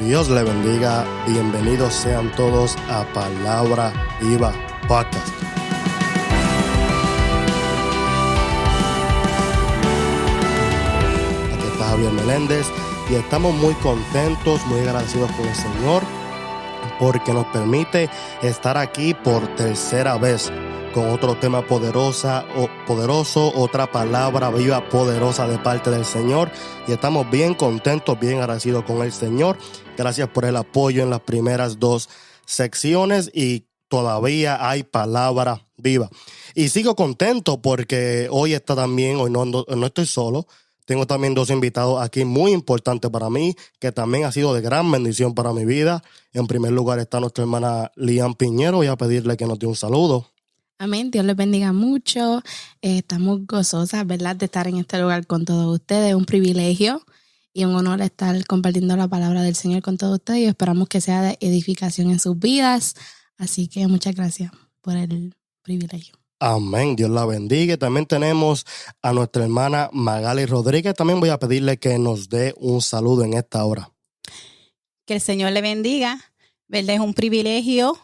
Dios le bendiga, bienvenidos sean todos a Palabra Viva Podcast. Aquí está Javier Meléndez y estamos muy contentos, muy agradecidos con el Señor porque nos permite estar aquí por tercera vez con otro tema poderoso, otra palabra viva poderosa de parte del Señor, y estamos bien contentos, bien agradecidos con el Señor. Gracias por el apoyo en las primeras dos secciones y todavía hay palabra viva. Y sigo contento porque hoy no estoy solo. Tengo también dos invitados aquí muy importantes para mí, que también ha sido de gran bendición para mi vida. En primer lugar está nuestra hermana Lian Piñero. Voy a pedirle que nos dé un saludo. Amén, Dios les bendiga mucho. Estamos gozosas, ¿verdad?, de estar en este lugar con todos ustedes. Es un privilegio y un honor estar compartiendo la palabra del Señor con todos ustedes y esperamos que sea de edificación en sus vidas. Así que muchas gracias por el privilegio. Amén, Dios la bendiga. También tenemos a nuestra hermana Magali Rodríguez. También voy a pedirle que nos dé un saludo en esta hora. Que el Señor le bendiga, ¿verdad? Es un privilegio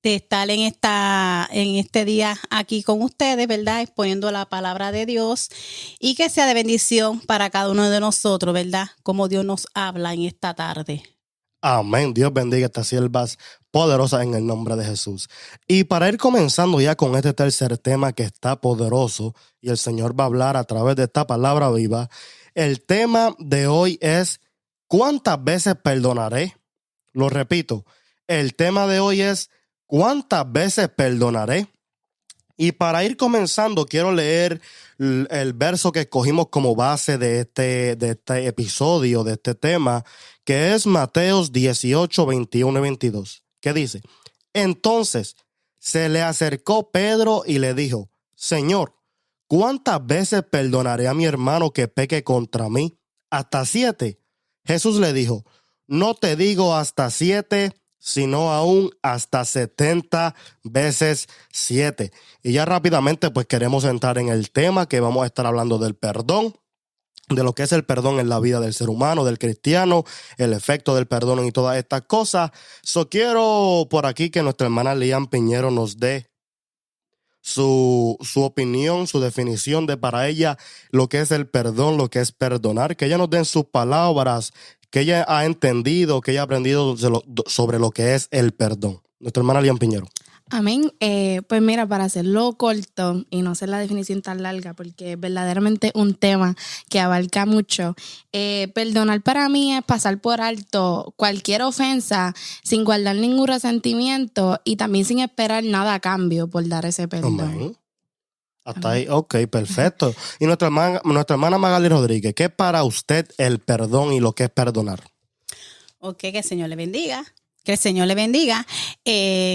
de estar en este día aquí con ustedes, ¿verdad? Exponiendo la palabra de Dios y que sea de bendición para cada uno de nosotros, ¿verdad? Como Dios nos habla en esta tarde. Amén. Dios bendiga a estas siervas poderosas en el nombre de Jesús. Y para ir comenzando ya con este tercer tema que está poderoso y el Señor va a hablar a través de esta palabra viva, el tema de hoy es ¿cuántas veces perdonaré? Lo repito, el tema de hoy es ¿cuántas veces perdonaré? Y para ir comenzando, quiero leer el verso que escogimos como base de este episodio, de este tema, que es Mateos 18, 21 y 22, que dice: Entonces se le acercó Pedro y le dijo: Señor, ¿cuántas veces perdonaré a mi hermano que peque contra mí? ¿Hasta 7? Jesús le dijo: No te digo hasta 7, sino aún hasta 70 veces 7. Y ya rápidamente pues queremos entrar en el tema que vamos a estar hablando del perdón, de lo que es el perdón en la vida del ser humano, del cristiano, el efecto del perdón y todas estas cosas. Quiero por aquí que nuestra hermana Lian Piñero nos dé su opinión, su definición de para ella lo que es el perdón, lo que es perdonar, que ella nos dé en sus palabras que ella ha entendido, que ella ha aprendido sobre lo que es el perdón. Nuestra hermana Lian Piñero. Amén. Pues mira, para hacerlo corto y no hacer la definición tan larga, porque es verdaderamente un tema que abarca mucho, perdonar para mí es pasar por alto cualquier ofensa sin guardar ningún resentimiento y también sin esperar nada a cambio por dar ese perdón. Amén. Hasta ahí, ok, perfecto. Y nuestra hermana Magali Rodríguez, ¿qué es para usted el perdón y lo que es perdonar? Ok, que el Señor le bendiga. Que el Señor le bendiga.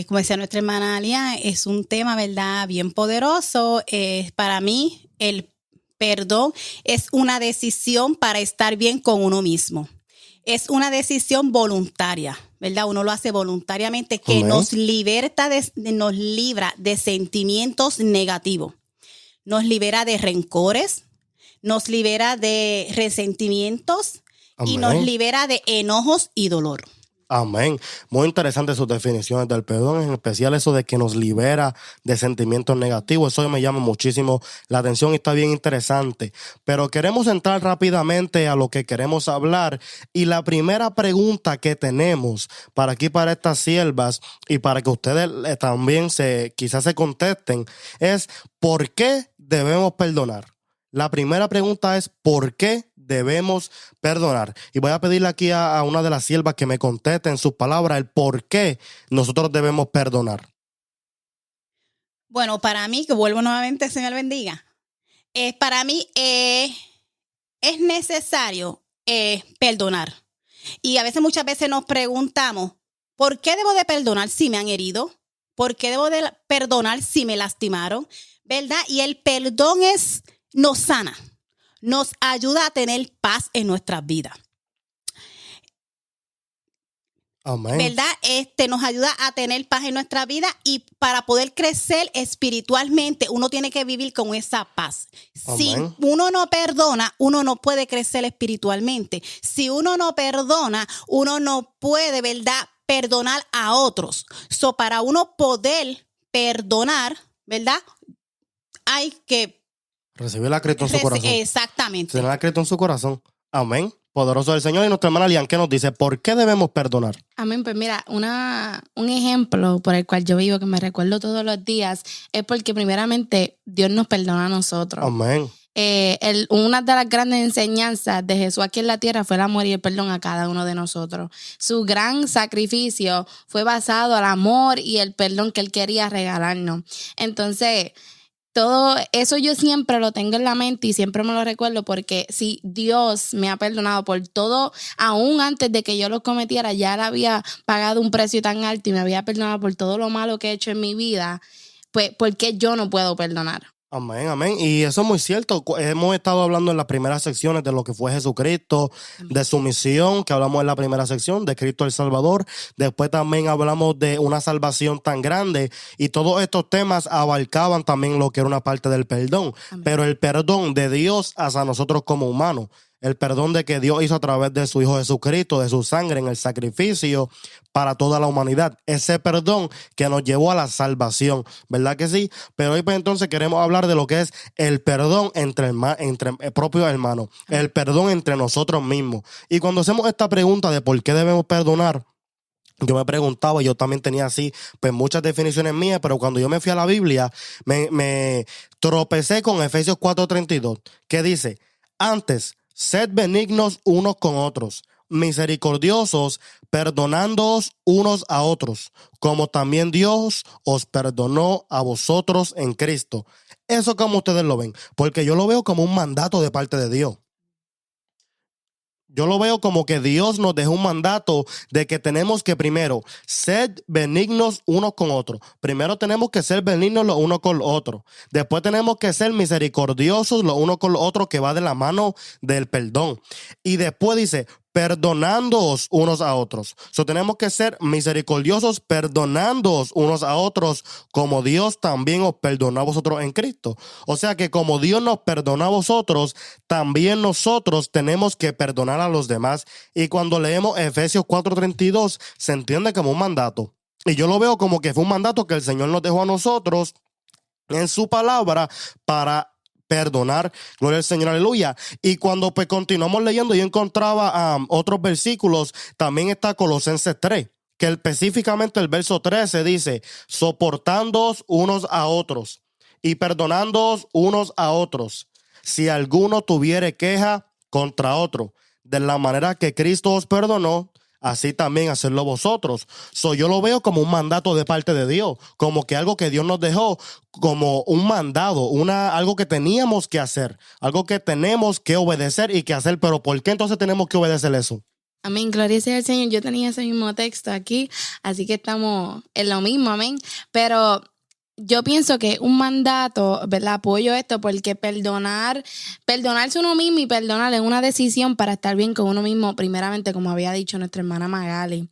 Como decía nuestra hermana Alia, es un tema, ¿verdad?, bien poderoso. Para mí, el perdón es una decisión para estar bien con uno mismo. Es una decisión voluntaria, ¿verdad? Uno lo hace voluntariamente, que Amén. nos libra de sentimientos negativos. Nos libera de rencores, nos libera de resentimientos. Amén. Y nos libera de enojos y dolor. Amén. Muy interesante sus definiciones del perdón, en especial eso de que nos libera de sentimientos negativos. Eso me llama muchísimo la atención y está bien interesante. Pero queremos entrar rápidamente a lo que queremos hablar. Y la primera pregunta que tenemos para estas siervas y para que ustedes también quizás se contesten es: ¿por qué debemos perdonar? La primera pregunta es: ¿por qué debemos perdonar? Y voy a pedirle aquí a una de las siervas que me conteste en sus palabras el por qué nosotros debemos perdonar. Bueno, para mí, que vuelvo nuevamente, Señor bendiga, para mí es necesario perdonar. Y muchas veces nos preguntamos, ¿por qué debo de perdonar si me han herido? ¿Por qué debo de perdonar si me lastimaron? ¿Verdad? Y el perdón nos sana, nos ayuda a tener paz en nuestras vidas. Amén. ¿verdad? Nos ayuda a tener paz en nuestra vida, y para poder crecer espiritualmente uno tiene que vivir con esa paz. Si Amén. uno no perdona, uno no puede crecer espiritualmente. Si uno no perdona, uno no puede, ¿verdad?, perdonar a otros. Para uno poder perdonar, ¿verdad?, hay que Recibir a Cristo en su corazón. Exactamente. Tener a Cristo en su corazón. Amén. Poderoso del Señor. Y nuestra hermana Lian, ¿qué nos dice? ¿Por qué debemos perdonar? Amén. Pues mira, un ejemplo por el cual yo vivo, que me recuerdo todos los días, es porque primeramente Dios nos perdona a nosotros. Amén. Una de las grandes enseñanzas de Jesús aquí en la tierra fue el amor y el perdón a cada uno de nosotros. Su gran sacrificio fue basado al amor y el perdón que Él quería regalarnos. Entonces, todo eso yo siempre lo tengo en la mente y siempre me lo recuerdo, porque si Dios me ha perdonado por todo, aún antes de que yo lo cometiera, ya Él había pagado un precio tan alto y me había perdonado por todo lo malo que he hecho en mi vida, pues ¿por qué yo no puedo perdonar? Amén, amén. Y eso es muy cierto. Hemos estado hablando en las primeras secciones de lo que fue Jesucristo, de su misión, que hablamos en la primera sección, de Cristo el Salvador. Después también hablamos de una salvación tan grande. Y todos estos temas abarcaban también lo que era una parte del perdón. Amén. Pero el perdón de Dios hacia nosotros como humanos. El perdón de que Dios hizo a través de su Hijo Jesucristo, de su sangre en el sacrificio para toda la humanidad. Ese perdón que nos llevó a la salvación, ¿verdad que sí? Pero hoy pues entonces queremos hablar de lo que es el perdón entre propios hermanos, el perdón entre nosotros mismos. Y cuando hacemos esta pregunta de por qué debemos perdonar, yo me preguntaba, yo también tenía así pues muchas definiciones mías, pero cuando yo me fui a la Biblia, me tropecé con Efesios 4:32, que dice: antes, sed benignos unos con otros, misericordiosos, perdonándoos unos a otros, como también Dios os perdonó a vosotros en Cristo. Eso como ustedes lo ven, porque yo lo veo como un mandato de parte de Dios. Yo lo veo como que Dios nos dejó un mandato de que tenemos que primero ser benignos unos con otros. Primero tenemos que ser benignos los unos con los otros. Después tenemos que ser misericordiosos los unos con los otros, que va de la mano del perdón. Y después dice: perdonándoos unos a otros. Tenemos que ser misericordiosos, perdonándoos unos a otros, como Dios también os perdonó a vosotros en Cristo. O sea que como Dios nos perdonó a vosotros, también nosotros tenemos que perdonar a los demás. Y cuando leemos Efesios 4:32, se entiende como un mandato. Y yo lo veo como que fue un mandato que el Señor nos dejó a nosotros en su palabra para perdonar. Gloria al Señor, aleluya. Y cuando pues continuamos leyendo, yo encontraba otros versículos. También está Colosenses 3, que específicamente el verso 13 dice: soportándoos unos a otros y perdonándoos unos a otros, si alguno tuviere queja contra otro, de la manera que Cristo os perdonó, así también hacerlo vosotros. Yo lo veo como un mandato de parte de Dios, como que algo que Dios nos dejó, como un mandado, algo que teníamos que hacer, algo que tenemos que obedecer y que hacer. Pero ¿por qué entonces tenemos que obedecer eso? Amén, gloria sea al Señor. Yo tenía ese mismo texto aquí, así que estamos en lo mismo, amén. Pero yo pienso que un mandato, ¿verdad? Apoyo esto porque perdonarse uno mismo y perdonar es una decisión para estar bien con uno mismo, primeramente, como había dicho nuestra hermana Magali.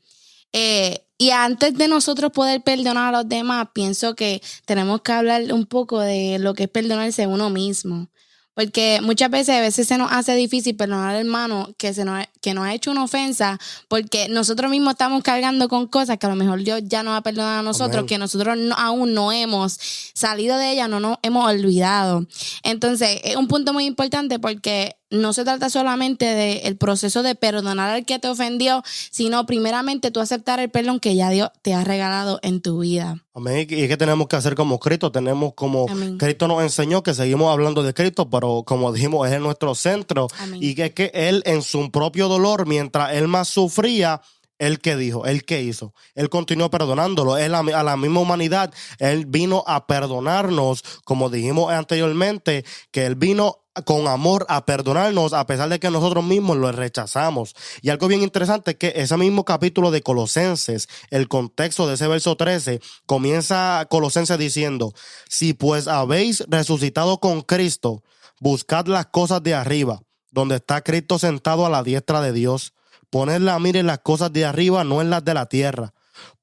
Y antes de nosotros poder perdonar a los demás, pienso que tenemos que hablar un poco de lo que es perdonarse a uno mismo. Porque muchas veces se nos hace difícil perdonar al hermano que nos ha hecho una ofensa, porque nosotros mismos estamos cargando con cosas que a lo mejor Dios ya nos ha perdonado a nosotros. Amén. Que nosotros aún no hemos salido de ella, no nos hemos olvidado. Entonces, es un punto muy importante porque no se trata solamente del proceso de perdonar al que te ofendió, sino primeramente tú aceptar el perdón que ya Dios te ha regalado en tu vida. Amén. Y es que tenemos que hacer como Cristo. Tenemos como Amén. Cristo nos enseñó, que seguimos hablando de Cristo, pero como dijimos, es nuestro centro. Amén. Y que es que Él en su propio dolor, mientras Él más sufría, ¿Él qué dijo? ¿Él qué hizo? Él continuó perdonándolo. Él a la misma humanidad, Él vino a perdonarnos, como dijimos anteriormente, que Él vino con amor a perdonarnos a pesar de que nosotros mismos lo rechazamos. Y algo bien interesante es que ese mismo capítulo de Colosenses, el contexto de ese verso 13, comienza Colosenses diciendo: si pues habéis resucitado con Cristo, buscad las cosas de arriba, donde está Cristo sentado a la diestra de Dios. poned la mira en las cosas de arriba, no en las de la tierra,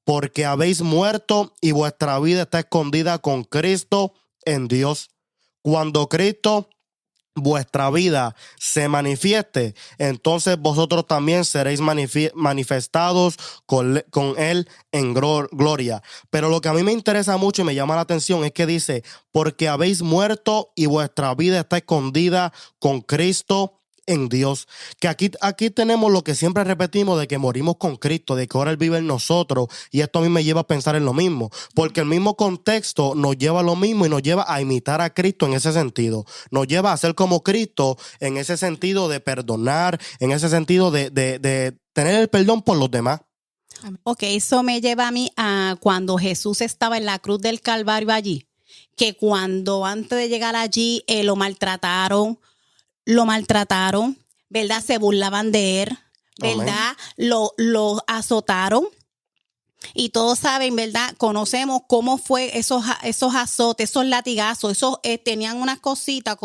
porque habéis muerto y vuestra vida está escondida con Cristo en Dios. Cuando Cristo, vuestra vida, se manifieste, entonces vosotros también seréis manifestados con Él en gloria. Pero lo que a mí me interesa mucho y me llama la atención es que dice, porque habéis muerto y vuestra vida está escondida con Cristo en Dios. Que aquí tenemos lo que siempre repetimos, de que morimos con Cristo, de que ahora Él vive en nosotros, y esto a mí me lleva a pensar en lo mismo, porque el mismo contexto nos lleva a lo mismo y nos lleva a imitar a Cristo en ese sentido, nos lleva a ser como Cristo en ese sentido de perdonar, en ese sentido de tener el perdón por los demás. Ok, eso me lleva a mí a cuando Jesús estaba en la cruz del Calvario allí, que cuando antes de llegar allí lo maltrataron, ¿verdad? Se burlaban de él, ¿verdad? Lo azotaron. Y todos saben, ¿verdad? Conocemos cómo fue esos azotes, esos latigazos. Esos tenían unas cositas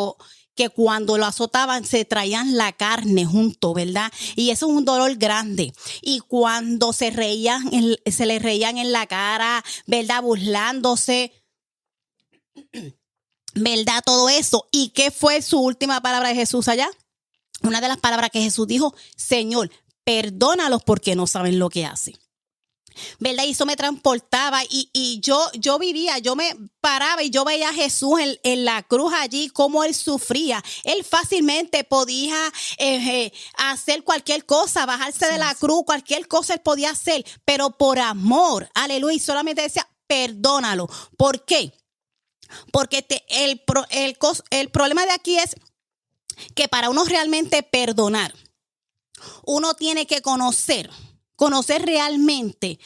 que cuando lo azotaban se traían la carne junto, ¿verdad? Y eso es un dolor grande. Y cuando se les reían en la cara, ¿verdad? Burlándose, ¿verdad? Todo eso. ¿Y qué fue su última palabra de Jesús allá? Una de las palabras que Jesús dijo, Señor, perdónalos porque no saben lo que hacen. ¿Verdad? Y eso me transportaba y yo vivía, yo me paraba y yo veía a Jesús en la cruz allí, cómo Él sufría. Él fácilmente podía hacer cualquier cosa, bajarse de la cruz, cualquier cosa Él podía hacer, pero por amor, aleluya, y solamente decía, perdónalo. ¿Por qué? Porque el problema de aquí es que para uno realmente perdonar, uno tiene que conocer realmente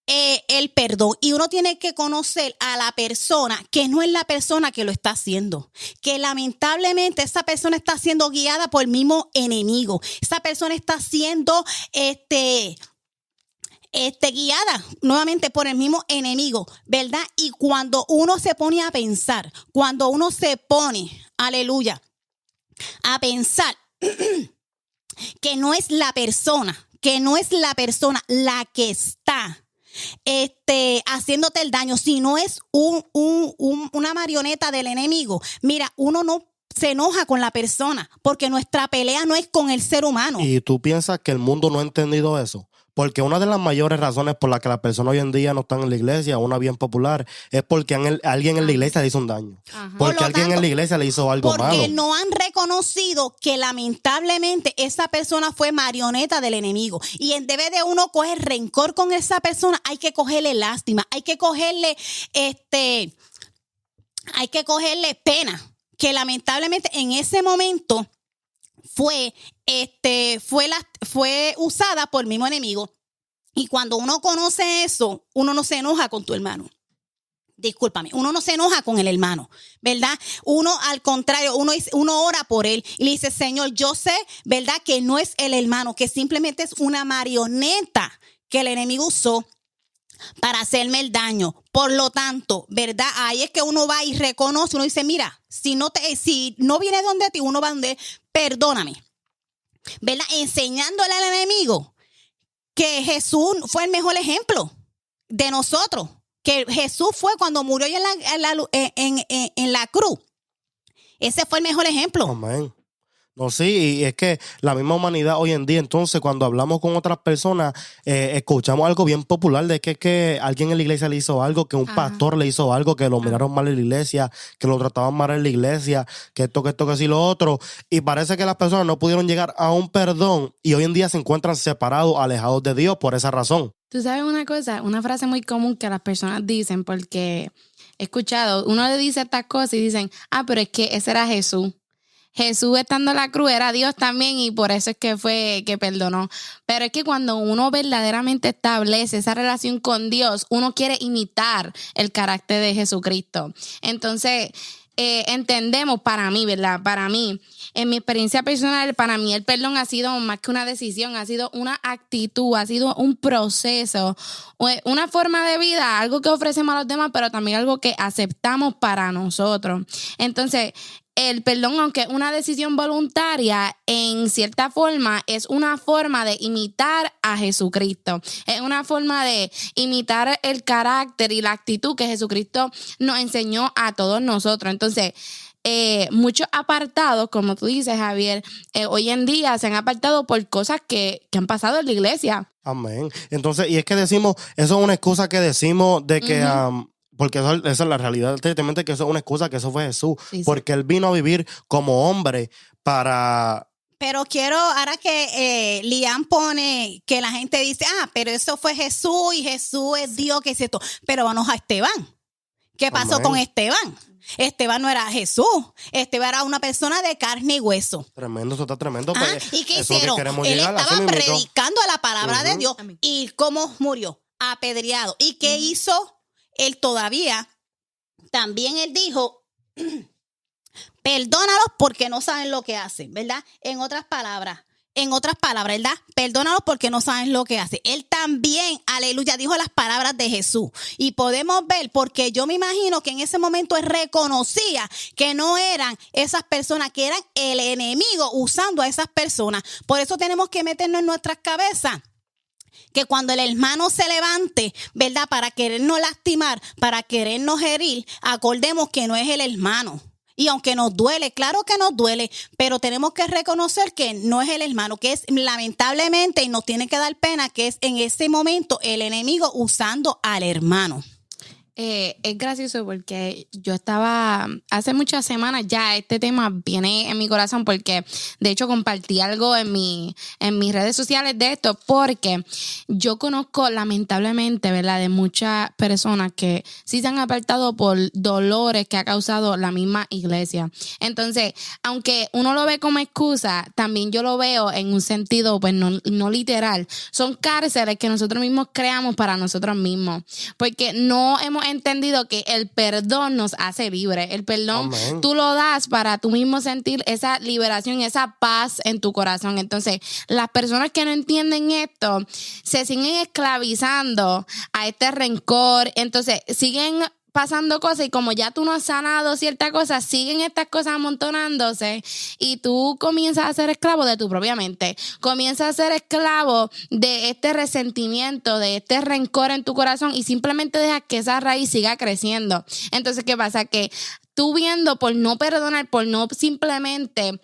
el perdón, y uno tiene que conocer a la persona, que no es la persona que lo está haciendo, que lamentablemente esa persona está siendo guiada por el mismo enemigo, esa persona está siendo guiada nuevamente por el mismo enemigo, ¿verdad? Y cuando uno se pone a pensar, cuando uno se pone, aleluya, a pensar que no es la persona la que está haciéndote el daño, sino es una marioneta del enemigo. Mira, uno no se enoja con la persona porque nuestra pelea no es con el ser humano. ¿Y tú piensas que el mundo no ha entendido eso? Porque una de las mayores razones por las que las personas hoy en día no están en la iglesia, una bien popular, es porque alguien en la iglesia le hizo un daño. Ajá. Porque alguien en la iglesia le hizo algo malo. Porque no han reconocido que lamentablemente esa persona fue marioneta del enemigo. Y en vez de uno coger rencor con esa persona, hay que cogerle lástima, hay que cogerle pena. Que lamentablemente en ese momento fue usada por el mismo enemigo. Y cuando uno conoce eso, uno no se enoja con tu hermano. Discúlpame, uno no se enoja con el hermano, ¿verdad? Uno, al contrario, uno ora por él y le dice, Señor, yo sé, ¿verdad?, que no es el hermano, que simplemente es una marioneta que el enemigo usó para hacerme el daño. Por lo tanto, ¿verdad? Ahí es que uno va y reconoce, uno dice, mira, si no viene donde ti, uno va donde, perdóname, ¿verdad? Enseñándole al enemigo que Jesús fue el mejor ejemplo de nosotros, que Jesús fue cuando murió en la cruz. Ese fue el mejor ejemplo. Amén. No, sí, y es que la misma humanidad hoy en día, entonces, cuando hablamos con otras personas, escuchamos algo bien popular de que alguien en la iglesia le hizo algo, que un pastor le hizo algo, que lo miraron mal en la iglesia, que lo trataban mal en la iglesia, que esto, que sí, lo otro. Y parece que las personas no pudieron llegar a un perdón y hoy en día se encuentran separados, alejados de Dios por esa razón. Tú sabes una cosa, una frase muy común que las personas dicen, porque he escuchado, uno le dice estas cosas y dicen, pero es que ese era Jesús. Jesús estando en la cruz era Dios también y por eso es que fue que perdonó. Pero es que cuando uno verdaderamente establece esa relación con Dios, uno quiere imitar el carácter de Jesucristo. Entonces, entendemos, para mí, ¿verdad? Para mí, en mi experiencia personal, para mí el perdón ha sido más que una decisión, ha sido una actitud, ha sido un proceso, una forma de vida, algo que ofrecemos a los demás, pero también algo que aceptamos para nosotros. Entonces, el perdón, aunque es una decisión voluntaria, en cierta forma es una forma de imitar a Jesucristo. Es una forma de imitar el carácter y la actitud que Jesucristo nos enseñó a todos nosotros. Entonces, muchos apartados, como tú dices, Javier, hoy en día se han apartado por cosas que han pasado en la iglesia. Amén. Entonces, y es que decimos, eso es una excusa que decimos de que, porque esa es la realidad, tristemente, que eso es una excusa, que eso fue Jesús, Sí. porque Él vino a vivir como hombre para... Pero quiero, ahora que Lian pone que la gente dice, pero eso fue Jesús y Jesús es Dios, que es esto. Pero vamos a Esteban. ¿Qué pasó Amén. con Esteban? Esteban no era Jesús. Esteban era una persona de carne y hueso. Tremendo, eso está tremendo. Pues, ¿Y qué eso es lo que hicieron? queremos Él llegar, así estaba mismito. predicando la palabra de Dios. ¿Y cómo murió? Apedreado. ¿Y qué hizo él todavía? También él dijo, perdónalos porque no saben lo que hacen, ¿verdad? En otras palabras, ¿verdad? Perdónalos porque no saben lo que hacen. Él también, aleluya, dijo las palabras de Jesús. Y podemos ver, porque yo me imagino que en ese momento él reconocía que no eran esas personas, que eran el enemigo usando a esas personas. Por eso tenemos que meternos en nuestras cabezas que cuando el hermano se levante, ¿verdad? Para querernos lastimar, para querernos herir, acordemos que no es el hermano. Y aunque nos duele, claro que nos duele, pero tenemos que reconocer que no es el hermano, que es lamentablemente, y nos tiene que dar pena, que es en ese momento el enemigo usando al hermano. Es gracioso porque yo estaba, hace muchas semanas ya este tema viene en mi corazón porque de hecho compartí algo en mis redes sociales de esto, porque yo conozco lamentablemente, ¿verdad?, de muchas personas que sí se han apartado por dolores que ha causado la misma iglesia. Entonces, aunque uno lo ve como excusa, también yo lo veo en un sentido pues no literal. Son cárceles que nosotros mismos creamos para nosotros mismos, porque no hemos entendido que el perdón nos hace libres. El perdón, Amén. tú lo das para tú mismo sentir esa liberación, esa paz en tu corazón. Entonces, las personas que no entienden esto se siguen esclavizando a este rencor. Entonces, siguen pasando cosas y como ya tú no has sanado ciertas cosas, siguen estas cosas amontonándose y tú comienzas a ser esclavo de tu propia mente. Comienzas a ser esclavo de este resentimiento, de este rencor en tu corazón y simplemente dejas que esa raíz siga creciendo. Entonces, ¿qué pasa? Que tú viendo por no perdonar, por no simplemente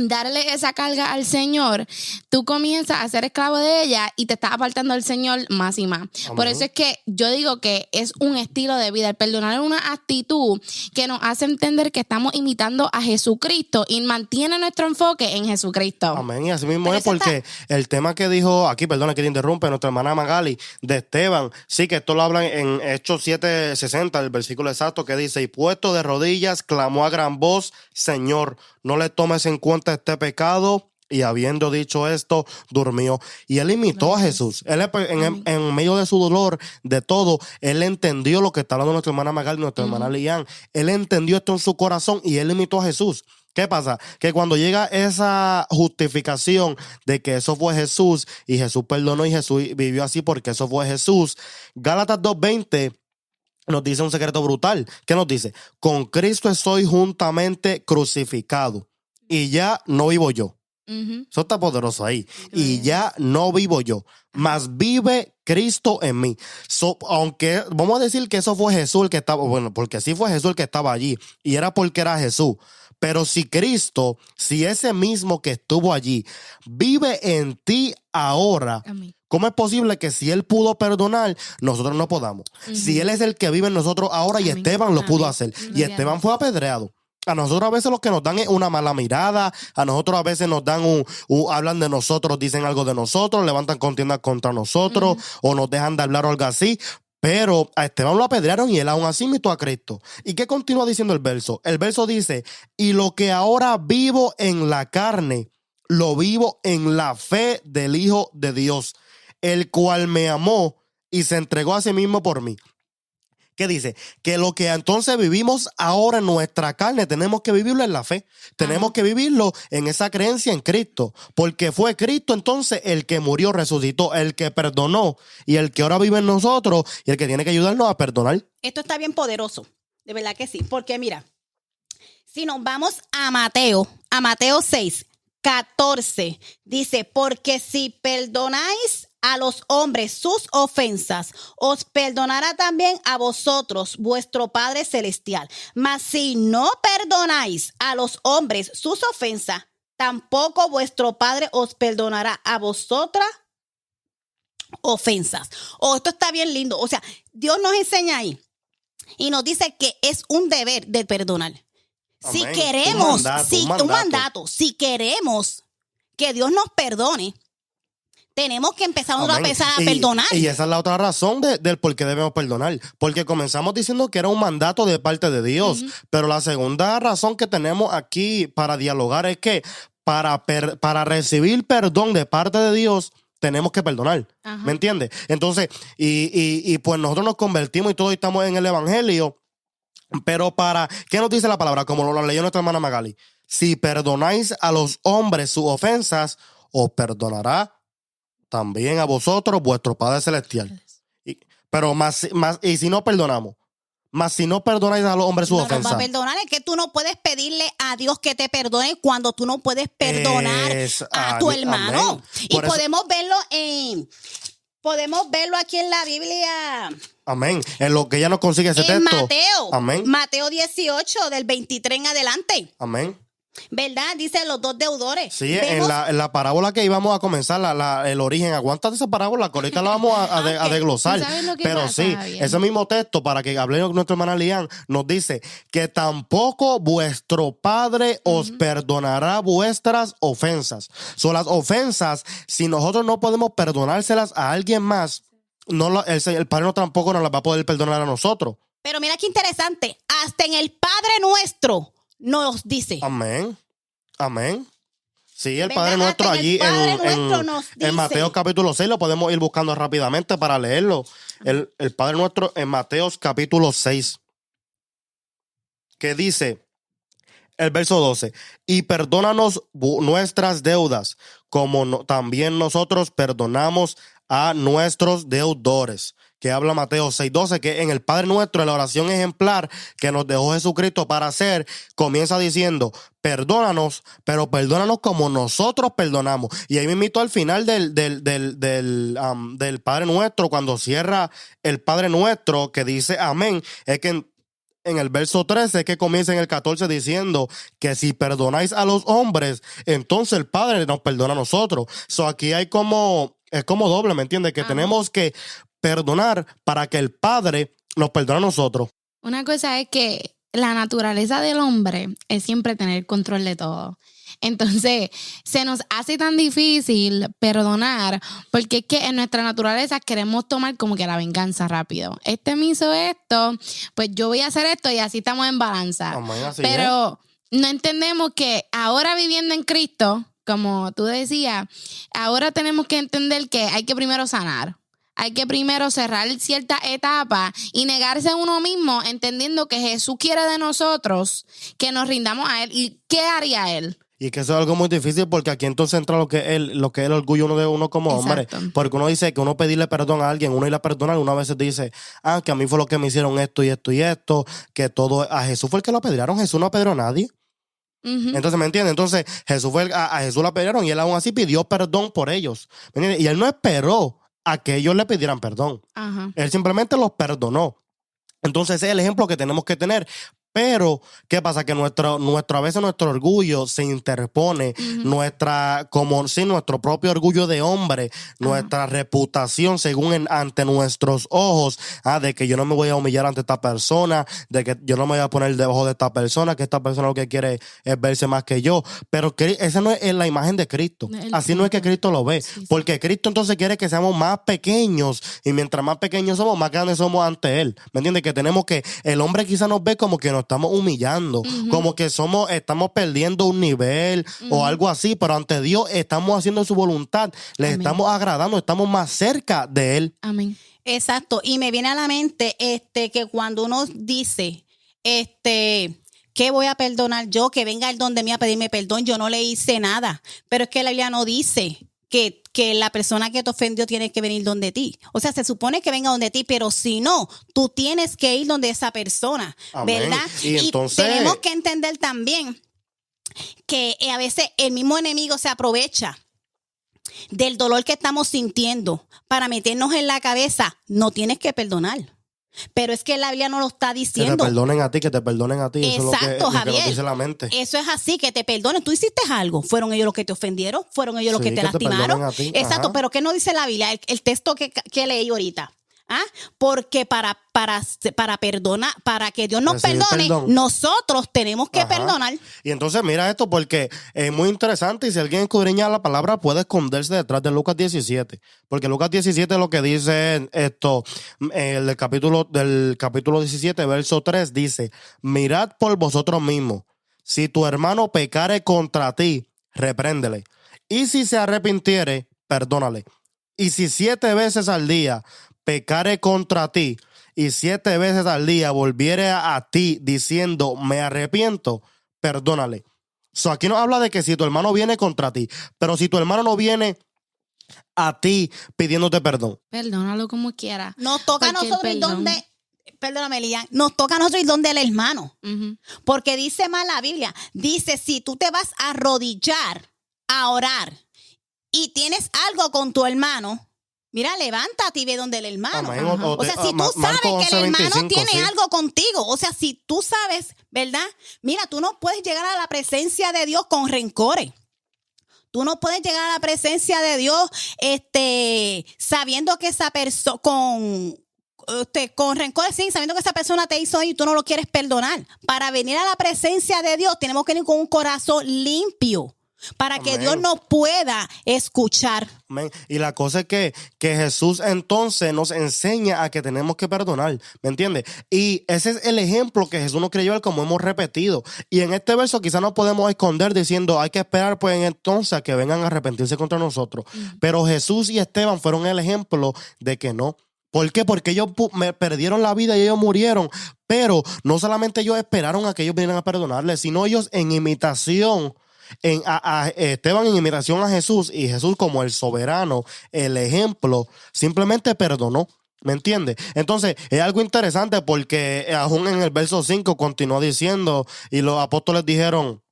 darle esa carga al Señor, tú comienzas a ser esclavo de ella y te estás apartando del Señor más y más. Amén. Por eso es que yo digo que es un estilo de vida. El perdonar es una actitud que nos hace entender que estamos imitando a Jesucristo y mantiene nuestro enfoque en Jesucristo. Amén, y así mismo Pero es porque el tema que dijo aquí, perdona que te interrumpe, nuestra hermana Magali, de Esteban, sí que esto lo hablan en Hechos 7:60, el versículo exacto que dice, y puesto de rodillas, clamó a gran voz, Señor, no le tomes en cuenta este pecado, y habiendo dicho esto, durmió. Y él imitó a Jesús. Él en medio de su dolor, de todo, él entendió lo que está hablando nuestra hermana Magali, nuestra hermana Lian. Él entendió esto en su corazón y él imitó a Jesús. ¿Qué pasa? Que cuando llega esa justificación de que eso fue Jesús y Jesús perdonó y Jesús vivió así porque eso fue Jesús, Gálatas 2:20 nos dice un secreto brutal. ¿Qué nos dice? Con Cristo estoy juntamente crucificado y ya no vivo yo. Eso está poderoso ahí. Y ya no vivo yo, mas vive Cristo en mí. Aunque vamos a decir que eso fue Jesús el que estaba, bueno, porque sí fue Jesús el que estaba allí y era porque era Jesús. Pero si Cristo, si ese mismo que estuvo allí, vive en ti ahora, Amén. ¿cómo es posible que si Él pudo perdonar, nosotros no podamos? Si Él es el que vive en nosotros ahora y Amén. Esteban lo pudo Amén. hacer. Y Gloria a Esteban Dios. fue apedreado. A nosotros a veces lo que nos dan es una mala mirada, a nosotros a veces nos dan hablan de nosotros, dicen algo de nosotros, levantan contienda contra nosotros o nos dejan de hablar o algo así. Pero a Esteban lo apedrearon y él aún así imitó a Cristo. ¿Y qué continúa diciendo el verso? El verso dice, y lo que ahora vivo en la carne, lo vivo en la fe del Hijo de Dios, el cual me amó y se entregó a sí mismo por mí. ¿Qué dice? Que lo que entonces vivimos ahora en nuestra carne, tenemos que vivirlo en la fe. Tenemos que vivirlo en esa creencia en Cristo. Porque fue Cristo entonces el que murió, resucitó, el que perdonó y el que ahora vive en nosotros y el que tiene que ayudarnos a perdonar. Esto está bien poderoso, de verdad que sí, porque mira, Si nos vamos a Mateo 6:14, dice, porque si perdonáis a los hombres sus ofensas, os perdonará también a vosotros vuestro Padre Celestial. Mas si no perdonáis a los hombres sus ofensas, tampoco vuestro Padre os perdonará a vosotras ofensas. Esto está bien lindo. O sea, Dios nos enseña ahí y nos dice que es un deber de perdonar. Amén. Si queremos, un mandato. Si queremos que Dios nos perdone, tenemos que empezar a perdonar. Y esa es la otra razón del por qué debemos perdonar. Porque comenzamos diciendo que era un mandato de parte de Dios. Pero la segunda razón que tenemos aquí para dialogar es que para recibir perdón de parte de Dios, tenemos que perdonar. Ajá. ¿Me entiendes? Entonces, y pues nosotros nos convertimos y todos estamos en el evangelio. Pero ¿qué nos dice la palabra? Como lo leyó nuestra hermana Magali. Si perdonáis a los hombres sus ofensas, os perdonará también a vosotros vuestro Padre Celestial. Pero y si no perdonamos, más si no perdonáis a los hombres sus ofensas. No va a perdonar, es que tú no puedes pedirle a Dios que te perdone cuando tú no puedes perdonar a tu hermano. Amén. Y podemos verlo aquí en la Biblia. Amén. En lo que ella nos consigue ese texto. Mateo. Amén. Mateo 18, del 23 en adelante. Amén. ¿Verdad? Dice los dos deudores. Sí, en la parábola que íbamos a comenzar, el origen. Aguántate esa parábola, que ahorita la vamos a desglosar. ¿Sabes lo que Pero pasa, sí, Javier? ese mismo texto, para que hable nuestra hermana Lian, nos dice que tampoco vuestro Padre os perdonará vuestras ofensas. Son las ofensas, si nosotros no podemos perdonárselas a alguien más, el Padre tampoco nos las va a poder perdonar a nosotros. Pero mira qué interesante. Hasta en el Padre Nuestro nos dice. Amén. Amén. Sí, el ¿Verdad? Padre Nuestro Hasta allí Padre Nuestro nos en dice. Mateo capítulo 6, lo podemos ir buscando rápidamente para leerlo. El Padre Nuestro en Mateo capítulo 6, que dice, el verso 12, y perdónanos nuestras deudas, como también nosotros perdonamos a nuestros deudores. Que habla Mateo 6:12, que en el Padre Nuestro, en la oración ejemplar que nos dejó Jesucristo para hacer, comienza diciendo, perdónanos, pero perdónanos como nosotros perdonamos. Y ahí me invito al final del Padre Nuestro, cuando cierra el Padre Nuestro, que dice amén, es que en el verso 13 es que comienza en el 14 diciendo que si perdonáis a los hombres, entonces el Padre nos perdona a nosotros. Aquí es como doble, ¿me entiendes? Que tenemos que perdonar para que el Padre nos perdone a nosotros. Una cosa es que la naturaleza del hombre es siempre tener control de todo. Entonces, se nos hace tan difícil perdonar porque es que en nuestra naturaleza queremos tomar como que la venganza rápido. Este me hizo esto, pues yo voy a hacer esto y así estamos en balanza. Amén, así pero no entendemos que ahora viviendo en Cristo, como tú decías, ahora tenemos que entender que hay que primero sanar. Hay que primero cerrar cierta etapa y negarse a uno mismo, entendiendo que Jesús quiere de nosotros que nos rindamos a Él. ¿Y qué haría Él? Y que eso es algo muy difícil porque aquí entonces entra lo que es el orgullo de uno como hombre. Exacto. Porque uno dice que uno pedirle perdón a alguien, uno irle a perdonar, uno a veces dice, que a mí fue lo que me hicieron esto y esto y esto, que todo, a Jesús fue el que lo apedrearon, Jesús no apedreó a nadie. Uh-huh. Entonces, ¿me entiendes? Entonces, a Jesús lo apedrearon y él aún así pidió perdón por ellos. ¿Me entiendes? Y él no esperó a que ellos le pidieran perdón. Ajá. Él simplemente los perdonó. Entonces ese es el ejemplo que tenemos que tener. Pero, ¿qué pasa? Que a veces nuestro orgullo se interpone, nuestro propio orgullo de hombre, nuestra reputación ante nuestros ojos, de que yo no me voy a humillar ante esta persona, de que yo no me voy a poner debajo de esta persona, que esta persona lo que quiere es verse más que yo. Pero esa no es la imagen de Cristo. Así no es que Cristo lo ve. Sí. Porque Cristo entonces quiere que seamos más pequeños y mientras más pequeños somos, más grandes somos ante Él. ¿Me entiendes? Que tenemos que, el hombre quizás nos ve como que nos estamos humillando, como que estamos perdiendo un nivel o algo así, pero ante Dios estamos haciendo su voluntad, le estamos agradando, estamos más cerca de Él. Amén. Exacto, y me viene a la mente que cuando uno dice, ¿qué voy a perdonar yo? Que venga el donde mí a pedirme perdón, yo no le hice nada, pero es que la Biblia no dice que que la persona que te ofendió tiene que venir donde ti. O sea, se supone que venga donde ti, pero si no, tú tienes que ir donde esa persona, Amén. ¿verdad? Y entonces tenemos que entender también que a veces el mismo enemigo se aprovecha del dolor que estamos sintiendo para meternos en la cabeza. No tienes que perdonar. Pero es que la Biblia no lo está que te diciendo. perdonen a ti, que te perdonen a ti. Eso Exacto, es lo que Javier. nos dice la mente. Eso es así, que te perdonen. Tú hiciste algo. Fueron ellos los que te ofendieron. Fueron ellos los Sí, que te que te lastimaron. perdonen a ti. Exacto, Ajá. pero ¿qué no dice la Biblia? El texto que leí ahorita. ¿Ah? Porque para perdonar, para que Dios nos Recibir perdone, perdón. nosotros tenemos que Ajá. perdonar. Y entonces mira esto porque es muy interesante y si alguien escudriña la palabra puede esconderse detrás de Lucas 17. Porque Lucas 17 lo que dice esto, del capítulo 17, verso 3 dice, mirad por vosotros mismos, si tu hermano pecare contra ti, repréndele. Y si se arrepintiere, perdónale. Y si 7 veces al día pecare contra ti, y 7 veces al día volviere a ti diciendo, me arrepiento, perdónale. So, aquí nos habla de que si tu hermano viene contra ti, pero si tu hermano no viene a ti pidiéndote perdón. Perdónalo como quiera. Nos toca a Porque el nosotros ir perdón- donde, perdóname, Lian, nos toca a nosotros ir donde el hermano. Ujú. Porque dice mal la Biblia, dice, si tú te vas a arrodillar, a orar, y tienes algo con tu hermano, mira, levántate y ve donde el hermano. Amén. Ajá. O sea, si tú sabes Marcos que el hermano 11:25, tiene sí. algo contigo, o sea, si tú sabes, ¿verdad? Mira, tú no puedes llegar a la presencia de Dios con rencores. Tú no puedes llegar a la presencia de Dios sabiendo que esa persona, con rencores, sí, sabiendo que esa persona te hizo y tú no lo quieres perdonar. Para venir a la presencia de Dios tenemos que ir con un corazón limpio. Para que Amén. Dios nos pueda escuchar. Amén. Y la cosa es que Jesús entonces nos enseña a que tenemos que perdonar, ¿me entiendes? Y ese es el ejemplo que Jesús nos creyó él, como hemos repetido. Y en este verso quizás nos podemos esconder diciendo, hay que esperar pues entonces a que vengan a arrepentirse contra nosotros. Pero Jesús y Esteban fueron el ejemplo de que no. ¿Por qué? Porque ellos me perdieron la vida y ellos murieron. Pero no solamente ellos esperaron a que ellos vinieran a perdonarles, sino ellos en imitación a Esteban en imitación a Jesús y Jesús como el soberano, el ejemplo, simplemente perdonó. ¿Me entiendes? Entonces, es algo interesante porque aún en el verso 5 continuó diciendo y los apóstoles dijeron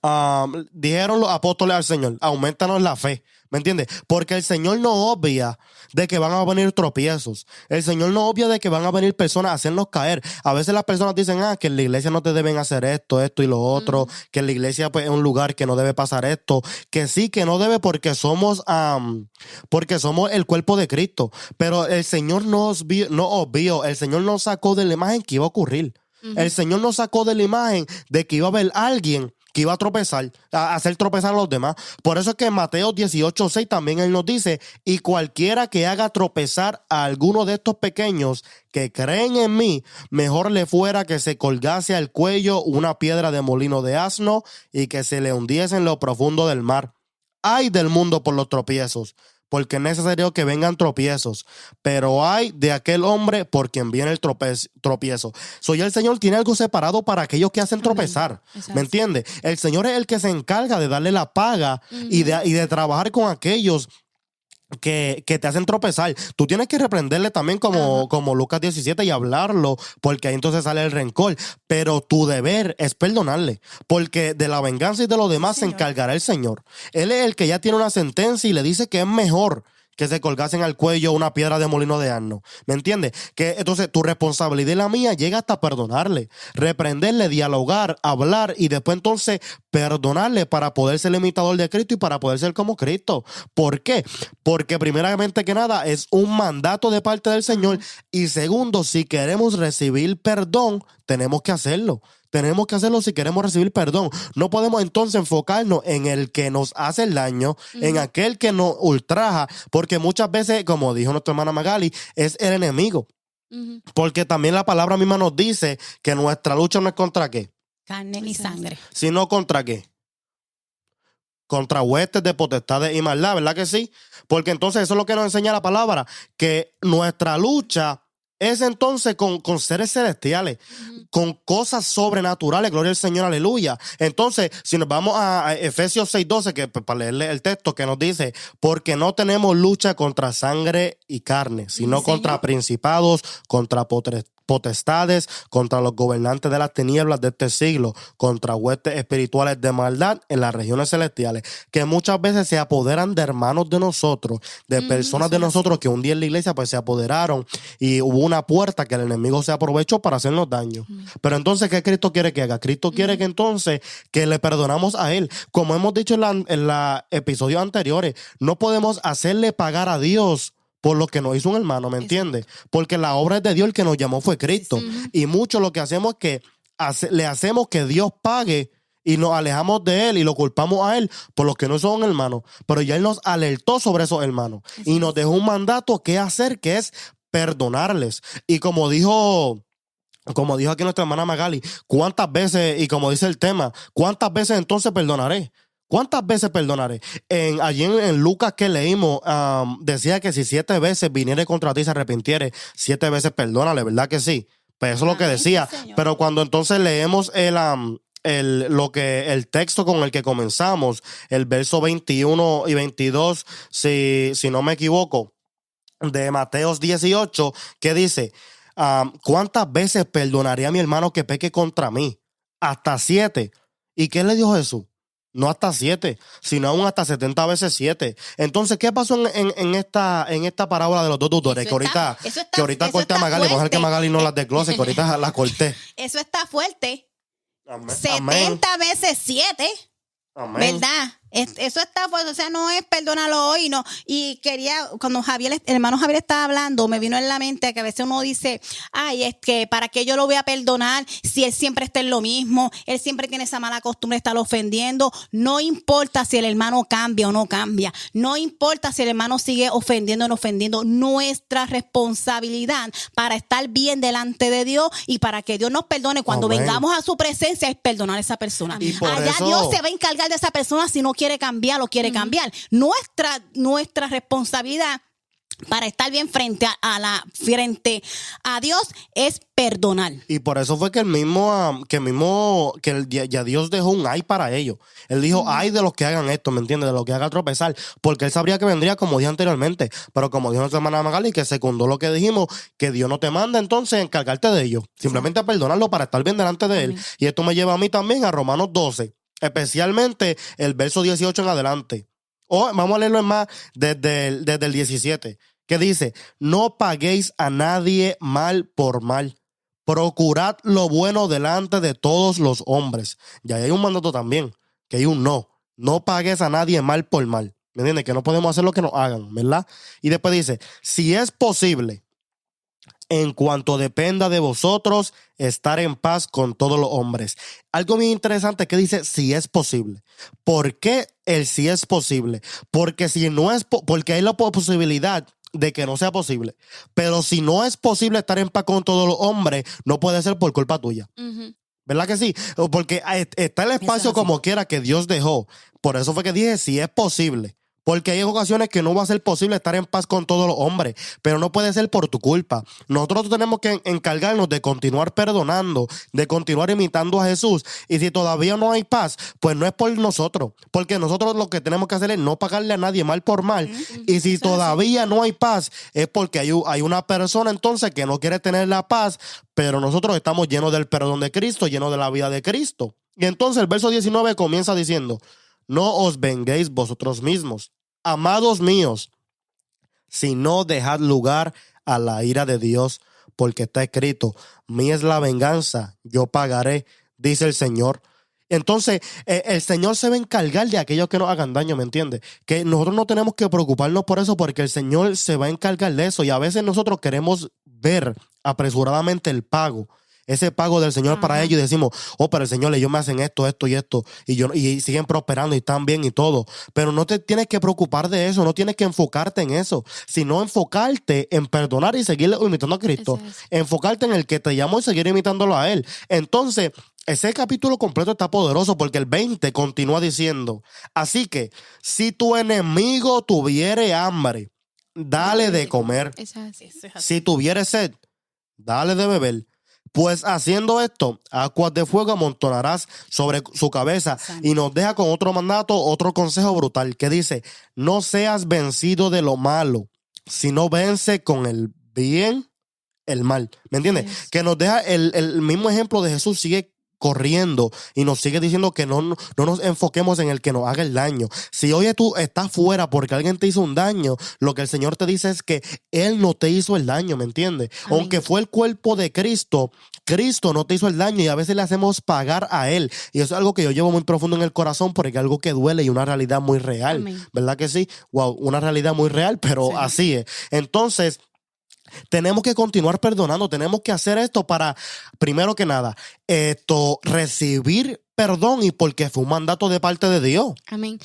los apóstoles al Señor, aumentanos la fe. ¿Me entiendes? Porque el Señor no obvia de que van a venir tropiezos. El Señor no obvia de que van a venir personas a hacernos caer. A veces las personas dicen, que en la iglesia no te deben hacer esto y lo otro, que en la iglesia pues, es un lugar que no debe pasar esto, que sí, que no debe porque somos el cuerpo de Cristo. Pero el Señor no obvió, el Señor nos sacó de la imagen que iba a ocurrir. El Señor nos sacó de la imagen de que iba a haber alguien que iba a tropezar, a hacer tropezar a los demás. Por eso es que en Mateo 18:6 también él nos dice, y cualquiera que haga tropezar a alguno de estos pequeños que creen en mí, mejor le fuera que se colgase al cuello una piedra de molino de asno y que se le hundiese en lo profundo del mar. Ay del mundo por los tropiezos, porque es necesario que vengan tropiezos, pero hay de aquel hombre por quien viene el tropiezo. Soy el Señor tiene algo separado para aquellos que hacen tropezar. Exacto. ¿Me entiendes? El Señor es el que se encarga de darle la paga y de trabajar con aquellos que te hacen tropezar. Tú tienes que reprenderle también como Lucas 17 y hablarlo, porque ahí entonces sale el rencor. Pero tu deber es perdonarle, porque de la venganza y de lo demás se encargará el Señor. Él es el que ya tiene una sentencia y le dice que es mejor que se colgasen al cuello una piedra de molino de asno. ¿Me entiendes? Que entonces tu responsabilidad y la mía llega hasta perdonarle, reprenderle, dialogar, hablar y después entonces perdonarle para poder ser el imitador de Cristo y para poder ser como Cristo. ¿Por qué? Porque primeramente que nada es un mandato de parte del Señor y segundo, si queremos recibir perdón, tenemos que hacerlo. Tenemos que hacerlo si queremos recibir perdón. No podemos entonces enfocarnos en el que nos hace el daño, en aquel que nos ultraja, porque muchas veces, como dijo nuestra hermana Magali, es el enemigo. Porque también la palabra misma nos dice que nuestra lucha no es contra qué, Carne ni sangre. sino contra qué. Contra huestes de potestades y maldad, ¿verdad que sí? Porque entonces eso es lo que nos enseña la palabra, que nuestra lucha es entonces con seres celestiales, con cosas sobrenaturales, gloria al Señor, aleluya. Entonces, si nos vamos a Efesios 6:12, que para leerle el texto que nos dice, porque no tenemos lucha contra sangre y carne, sino contra principados, contra potestades, contra los gobernantes de las tinieblas de este siglo, contra huestes espirituales de maldad en las regiones celestiales, que muchas veces se apoderan de hermanos de nosotros, de personas de nosotros que un día en la iglesia pues se apoderaron y hubo una puerta que el enemigo se aprovechó para hacernos daño. Pero entonces, ¿qué Cristo quiere que haga? Cristo quiere que entonces que le perdonamos a él. Como hemos dicho en los episodios anteriores, no podemos hacerle pagar a Dios por lo que nos hizo un hermano, ¿me entiendes? Porque la obra es de Dios, el que nos llamó fue Cristo. Y mucho lo que hacemos es que le hacemos que Dios pague y nos alejamos de él y lo culpamos a él por los que no son hermanos. Pero ya él nos alertó sobre esos hermanos y nos dejó un mandato que hacer, que es perdonarles. Y como dijo aquí nuestra hermana Magali, ¿cuántas veces, y como dice el tema, cuántas veces entonces perdonaré? ¿Cuántas veces perdonaré? Allí en Lucas que leímos, decía que si 7 veces viniere contra ti y se arrepintiere, 7 veces perdónale, ¿verdad que sí? Pues eso es lo que decía. Sí, pero cuando entonces leemos el texto con el que comenzamos, el verso 21 y 22, si no me equivoco, de Mateos 18, que dice, ¿cuántas veces perdonaré a mi hermano que peque contra mí? Hasta 7. ¿Y qué le dijo Jesús? No hasta 7, sino aún hasta 70 veces 7. Entonces, ¿qué pasó en esta parábola de los dos tutores? Que ahorita corté a Magali, vamos a ver que Magali no las desglose, que ahorita las corté. Eso está fuerte. Amén. 70 veces 7. Amén. ¿Verdad? Eso está fuerte, o sea, no es perdónalo hoy, no. Y cuando el hermano Javier estaba hablando, me vino en la mente que a veces uno dice, ay, es que ¿para qué yo lo voy a perdonar si él siempre está en lo mismo? Él siempre tiene esa mala costumbre de estar ofendiendo. No importa si el hermano cambia o no cambia. No importa si el hermano sigue ofendiendo o no ofendiendo. Nuestra responsabilidad para estar bien delante de Dios y para que Dios nos perdone cuando vengamos a su presencia es perdonar a esa persona. Allá Dios se va a encargar de esa persona si no quiere cambiar, lo quiere cambiar. Nuestra responsabilidad para estar bien frente a Dios es perdonar. Y por eso fue que ya Dios dejó un ay para ellos. Él dijo, ay de los que hagan esto, ¿me entiendes? De los que hagan tropezar, porque él sabría que vendría como dije anteriormente, pero como dijo nuestra hermana Magali, que secundó lo que dijimos, que Dios no te manda entonces encargarte de ellos, simplemente a perdonarlo para estar bien delante de él. Y esto me lleva a mí también a Romanos 12, especialmente el verso 18 en adelante. Vamos a leerlo más desde el 17, que dice, no paguéis a nadie mal por mal. Procurad lo bueno delante de todos los hombres. Y ahí hay un mandato también, que hay un no. No pagues a nadie mal por mal. ¿Me entiendes? Que no podemos hacer lo que nos hagan, ¿verdad? Y después dice, si es posible, en cuanto dependa de vosotros, estar en paz con todos los hombres. Algo muy interesante que dice, si es posible. ¿Por qué el si es posible? Porque si no es, porque hay la posibilidad de que no sea posible. Pero si no es posible estar en paz con todos los hombres, no puede ser por culpa tuya. ¿Verdad que sí? Porque está el espacio como quiera que Dios dejó. Por eso fue que dije, si es posible. Porque hay ocasiones que no va a ser posible estar en paz con todos los hombres, pero no puede ser por tu culpa. Nosotros tenemos que encargarnos de continuar perdonando, de continuar imitando a Jesús. Y si todavía no hay paz, pues no es por nosotros, porque nosotros lo que tenemos que hacer es no pagarle a nadie mal por mal. Y si todavía no hay paz, es porque hay una persona entonces que no quiere tener la paz, pero nosotros estamos llenos del perdón de Cristo, llenos de la vida de Cristo. Y entonces el verso 19 comienza diciendo, no os venguéis vosotros mismos, amados míos, sino dejad lugar a la ira de Dios, porque está escrito, mía es la venganza, yo pagaré, dice el Señor. Entonces, el Señor se va a encargar de aquellos que nos hagan daño, ¿me entiendes? Que nosotros no tenemos que preocuparnos por eso, porque el Señor se va a encargar de eso. Y a veces nosotros queremos ver apresuradamente el pago, ese pago del Señor para ellos, y decimos, pero el Señor, ellos me hacen esto y esto, y siguen prosperando y están bien y todo. Pero no te tienes que preocupar de eso, no tienes que enfocarte en eso, sino enfocarte en perdonar y seguir imitando a Cristo. Enfocarte en el que te llamó y seguir imitándolo a Él. Entonces, ese capítulo completo está poderoso porque el 20 continúa diciendo, así que, si tu enemigo tuviere hambre, dale de comer. Si tuviere sed, dale de beber. Pues haciendo esto, aguas de fuego amontonarás sobre su cabeza. Y nos deja con otro mandato, otro consejo brutal que dice, no seas vencido de lo malo, sino vence con el bien el mal. ¿Me entiendes? Yes. Que nos deja el mismo ejemplo de Jesús, sigue corriendo y nos sigue diciendo que no nos enfoquemos en el que nos haga el daño. Si hoy tú estás fuera porque alguien te hizo un daño, lo que el Señor te dice es que Él no te hizo el daño, ¿me entiendes? Amén. Aunque fue el cuerpo de Cristo, Cristo no te hizo el daño y a veces le hacemos pagar a Él. Y eso es algo que yo llevo muy profundo en el corazón porque es algo que duele y una realidad muy real. Amén. ¿Verdad que sí? Wow, una realidad muy real, pero Sí. así es. Entonces, tenemos que continuar perdonando, tenemos que hacer esto para, primero que nada, recibir perdón y porque fue un mandato de parte de Dios. Amén.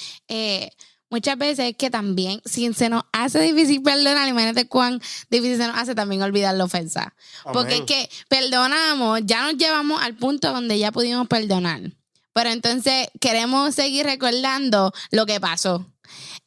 Muchas veces es que también, si se nos hace difícil perdonar, imagínate cuán difícil se nos hace también olvidar la ofensa. Porque es Amén. que perdonamos, ya nos llevamos al punto donde ya pudimos perdonar. Pero entonces queremos seguir recordando lo que pasó.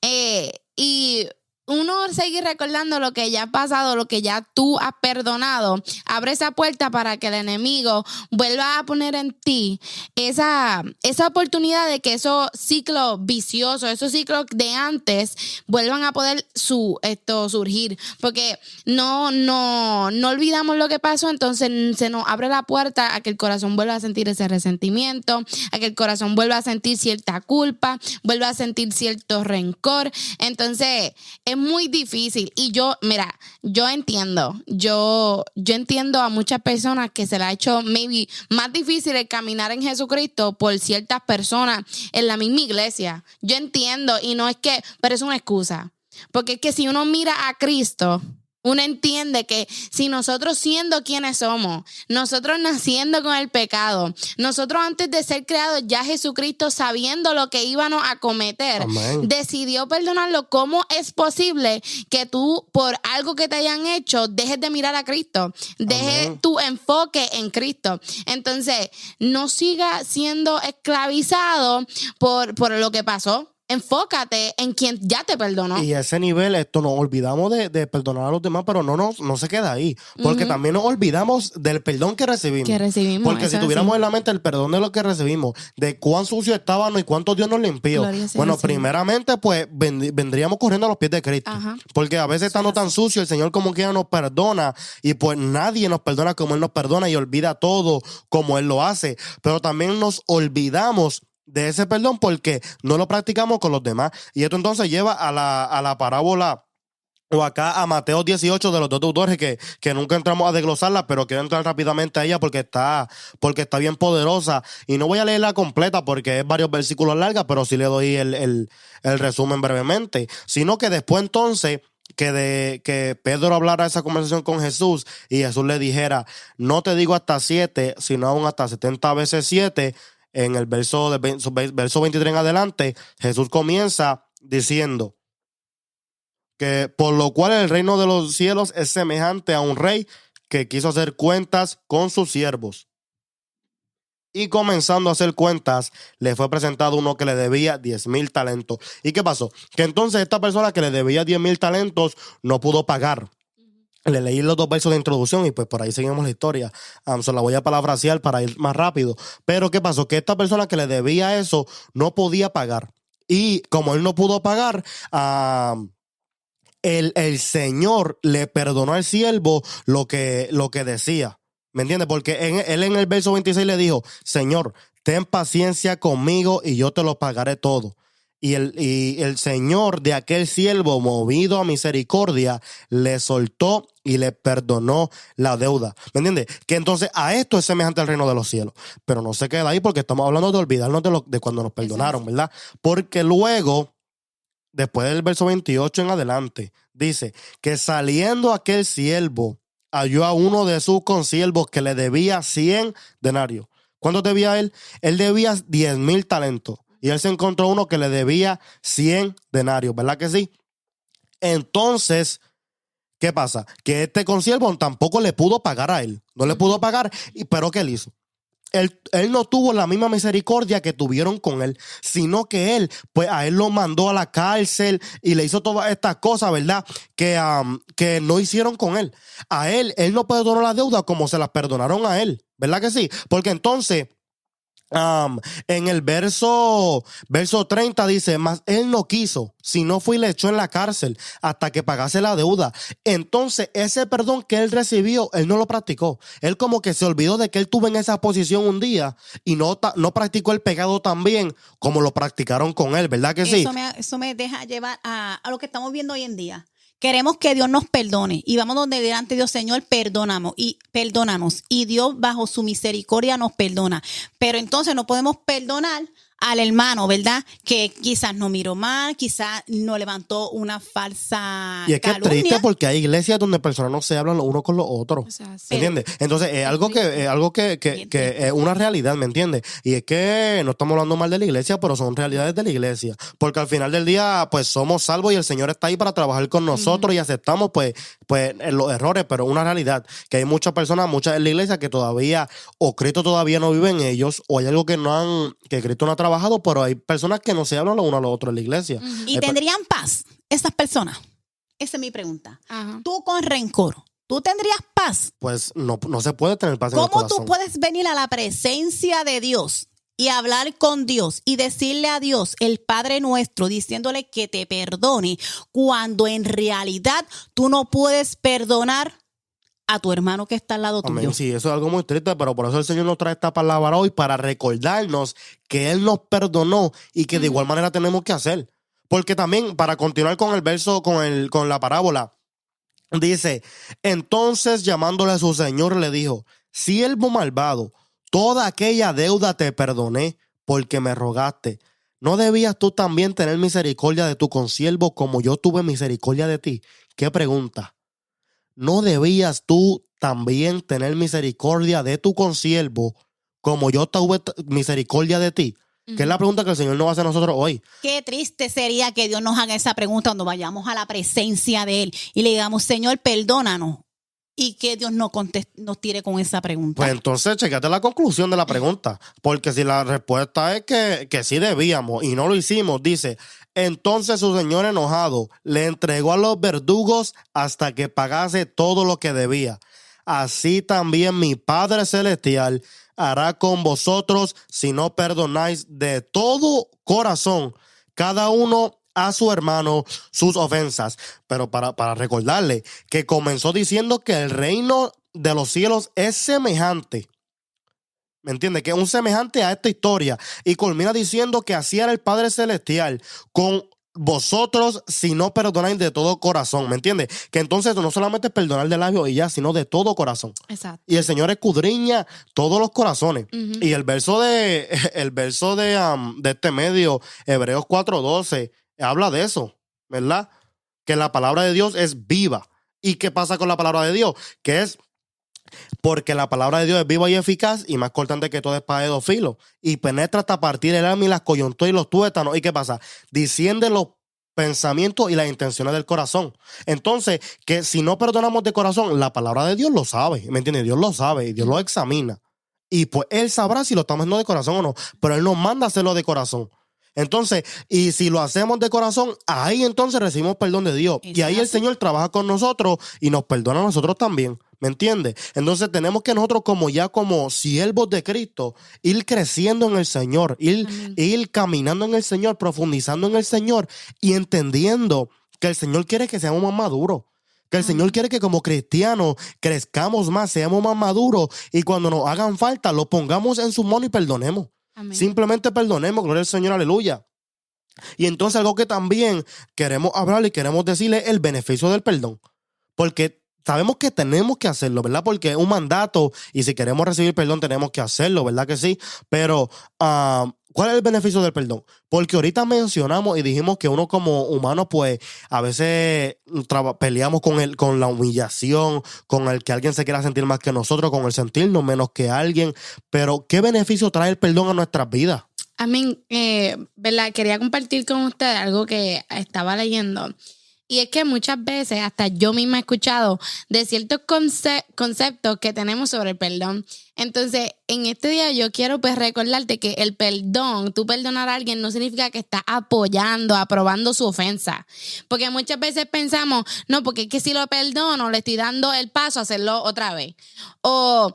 Y uno seguir recordando lo que ya ha pasado, lo que ya tú has perdonado, abre esa puerta para que el enemigo vuelva a poner en ti esa oportunidad de que esos ciclos viciosos, esos ciclos de antes vuelvan a poder surgir. Porque no olvidamos lo que pasó, entonces se nos abre la puerta a que el corazón vuelva a sentir ese resentimiento, a que el corazón vuelva a sentir cierta culpa, vuelva a sentir cierto rencor. Entonces, es muy difícil. Y yo entiendo. Yo entiendo a muchas personas que se le ha hecho maybe más difícil el caminar en Jesucristo por ciertas personas en la misma iglesia. Yo entiendo y no es que, pero es una excusa. Porque es que si uno mira a Cristo, uno entiende que si nosotros siendo quienes somos, nosotros naciendo con el pecado, nosotros antes de ser creados ya Jesucristo sabiendo lo que íbamos a cometer, Amén. decidió perdonarlo. ¿Cómo es posible que tú por algo que te hayan hecho dejes de mirar a Cristo? Dejes Amén. tu enfoque en Cristo. Entonces, no sigas siendo esclavizado por lo que pasó. Enfócate en quien ya te perdonó. Y a ese nivel, nos olvidamos de perdonar a los demás, pero no se queda ahí. Porque también nos olvidamos del perdón que recibimos. Porque eso si es tuviéramos así. en la mente el perdón de lo que recibimos, de cuán sucio estábamos y cuánto Dios nos limpió. Gloria sea Bueno, al Señor. primeramente, pues vendríamos corriendo a los pies de Cristo. Ajá. Porque a veces estando tan sucio, el Señor como quiera nos perdona. Y pues nadie nos perdona como Él nos perdona y olvida todo como Él lo hace. Pero también nos olvidamos de ese perdón porque no lo practicamos con los demás. Y esto entonces lleva a la parábola o acá a Mateo 18 de los dos deudores que nunca entramos a desglosarla, pero quiero entrar rápidamente a ella porque está bien poderosa. Y no voy a leerla completa porque es varios versículos larga, pero sí le doy el resumen brevemente. Sino que después entonces que Pedro hablara esa conversación con Jesús y Jesús le dijera, no te digo hasta 7, sino aún hasta 70 veces 7. En el verso 23 en adelante, Jesús comienza diciendo que por lo cual el reino de los cielos es semejante a un rey que quiso hacer cuentas con sus siervos. Y comenzando a hacer cuentas, le fue presentado uno que le debía 10,000 talentos. ¿Y qué pasó? Que entonces esta persona que le debía 10,000 talentos no pudo pagar. Le leí los 2 versos de introducción y pues por ahí seguimos la historia. Se la voy a parafrasear para ir más rápido. Pero ¿qué pasó? Que esta persona que le debía eso no podía pagar. Y como él no pudo pagar, el Señor le perdonó al siervo lo que decía. ¿Me entiendes? Porque él en el verso 26 le dijo, Señor, ten paciencia conmigo y yo te lo pagaré todo. Y el Señor de aquel siervo, movido a misericordia, le soltó y le perdonó la deuda. ¿Me entiendes? Que entonces a esto es semejante al reino de los cielos. Pero no se queda ahí porque estamos hablando de olvidarnos de cuando nos perdonaron, ¿verdad? Porque luego, después del verso 28 en adelante, dice que saliendo aquel siervo, halló a uno de sus consiervos que le debía 100 denarios. ¿Cuánto debía él? Él debía 10,000 talentos. Y él se encontró uno que le debía 100 denarios, ¿verdad que sí? Entonces, ¿qué pasa? Que este consiervo tampoco le pudo pagar a él. No le pudo pagar, pero ¿qué él hizo? él no tuvo la misma misericordia que tuvieron con él, sino que él, pues a él lo mandó a la cárcel y le hizo todas estas cosas, ¿verdad? Que no hicieron con él. A él no perdonó la deuda como se las perdonaron a él, ¿verdad que sí? Porque entonces, en el verso 30 dice, mas él no quiso, sino fue y le echó en la cárcel hasta que pagase la deuda. Entonces ese perdón que él recibió, él no lo practicó. Él como que se olvidó de que él tuvo en esa posición un día y no practicó el pecado tan bien como lo practicaron con él, ¿verdad que sí? Eso me deja llevar a lo que estamos viendo hoy en día. Queremos que Dios nos perdone y vamos donde delante de Dios, Señor, perdónanos. Y Dios bajo su misericordia nos perdona. Pero entonces no podemos perdonar al hermano, ¿verdad? Que quizás no miró mal, quizás no levantó una falsa Y es que calumnia. es triste porque hay iglesias donde personas no se hablan los unos con los otros. O sea, sí. ¿Me entiendes? Entonces es algo que es una realidad, ¿me entiendes? Y es que no estamos hablando mal de la iglesia, pero son realidades de la iglesia. Porque al final del día, pues somos salvos y el Señor está ahí para trabajar con nosotros y aceptamos pues los errores, pero una realidad que hay muchas personas, muchas en la iglesia que todavía, o Cristo todavía no vive en ellos, o hay algo que Cristo no ha trabajado, pero hay personas que no se hablan los unos a los otros en la iglesia. ¿Y tendrían paz esas personas? Esa es mi pregunta. Ajá. Tú con rencor, ¿tú tendrías paz? Pues no se puede tener paz en el ¿Cómo corazón. tú puedes venir a la presencia de Dios y hablar con Dios y decirle a Dios, el Padre nuestro, diciéndole que te perdone, cuando en realidad tú no puedes perdonar a tu hermano que está al lado tuyo? Amén. Sí, eso es algo muy triste, pero por eso el Señor nos trae esta palabra hoy para recordarnos que Él nos perdonó y que de igual manera tenemos que hacer. Porque también, para continuar con el verso, con la parábola, dice, entonces llamándole a su señor le dijo, siervo malvado, toda aquella deuda te perdoné porque me rogaste. ¿No debías tú también tener misericordia de tu consiervo como yo tuve misericordia de ti? ¿Qué pregunta? ¿No debías tú también tener misericordia de tu consiervo como yo tuve misericordia de ti? Que es la pregunta que el Señor nos hace a nosotros hoy. Qué triste sería que Dios nos haga esa pregunta cuando vayamos a la presencia de Él y le digamos, Señor, perdónanos. Y que Dios nos tire con esa pregunta. Pues entonces, checate la conclusión de la pregunta. Porque si la respuesta es que sí debíamos y no lo hicimos, dice, entonces su señor enojado le entregó a los verdugos hasta que pagase todo lo que debía. Así también mi Padre Celestial hará con vosotros si no perdonáis de todo corazón cada uno a su hermano sus ofensas. Pero para recordarle que comenzó diciendo que el reino de los cielos es semejante. ¿Me entiende? Que es un semejante a esta historia. Y culmina diciendo que así era el Padre Celestial con vosotros si no perdonáis de todo corazón. ¿Me entiende? Que entonces no solamente es perdonar de labios y ya, sino de todo corazón. Exacto. Y el Señor escudriña todos los corazones. Y el verso de este medio, Hebreos 4:12, habla de eso, ¿verdad? Que la palabra de Dios es viva. ¿Y qué pasa con la palabra de Dios? Que es porque la palabra de Dios es viva y eficaz y más cortante que toda espada de dos filos y penetra hasta partir el alma y las coyunturas y los tuétanos. ¿Y qué pasa? Disciende los pensamientos y las intenciones del corazón. Entonces, que si no perdonamos de corazón, la palabra de Dios lo sabe, ¿me entiendes? Dios lo sabe y Dios lo examina. Y pues Él sabrá si lo estamos haciendo de corazón o no, pero Él nos manda a hacerlo de corazón. Entonces, y si lo hacemos de corazón, ahí entonces recibimos perdón de Dios. Exacto. Y ahí el Señor trabaja con nosotros y nos perdona a nosotros también. ¿Me entiendes? Entonces tenemos que nosotros como siervos de Cristo, ir creciendo en el Señor, ir caminando en el Señor, profundizando en el Señor y entendiendo que el Señor quiere que seamos más maduros. Que el Señor quiere que como cristianos crezcamos más, seamos más maduros y cuando nos hagan falta, lo pongamos en su mano y perdonemos. Amén. Simplemente perdonemos, gloria al Señor, aleluya. Y entonces algo que también queremos hablar y queremos decirle es el beneficio del perdón. Porque sabemos que tenemos que hacerlo, ¿verdad? Porque es un mandato y si queremos recibir perdón tenemos que hacerlo, ¿verdad que sí? Pero, ¿cuál es el beneficio del perdón? Porque ahorita mencionamos y dijimos que uno como humano, pues, a veces peleamos con la humillación, con el que alguien se quiera sentir más que nosotros, con el sentirnos menos que alguien. Pero, ¿qué beneficio trae el perdón a nuestras vidas? A mí, ¿verdad? Quería compartir con ustedes algo que estaba leyendo. Y es que muchas veces, hasta yo misma he escuchado de ciertos conceptos que tenemos sobre el perdón. Entonces, en este día yo quiero pues recordarte que el perdón, tú perdonar a alguien no significa que estás apoyando, aprobando su ofensa. Porque muchas veces pensamos, no, porque es que si lo perdono, le estoy dando el paso a hacerlo otra vez. O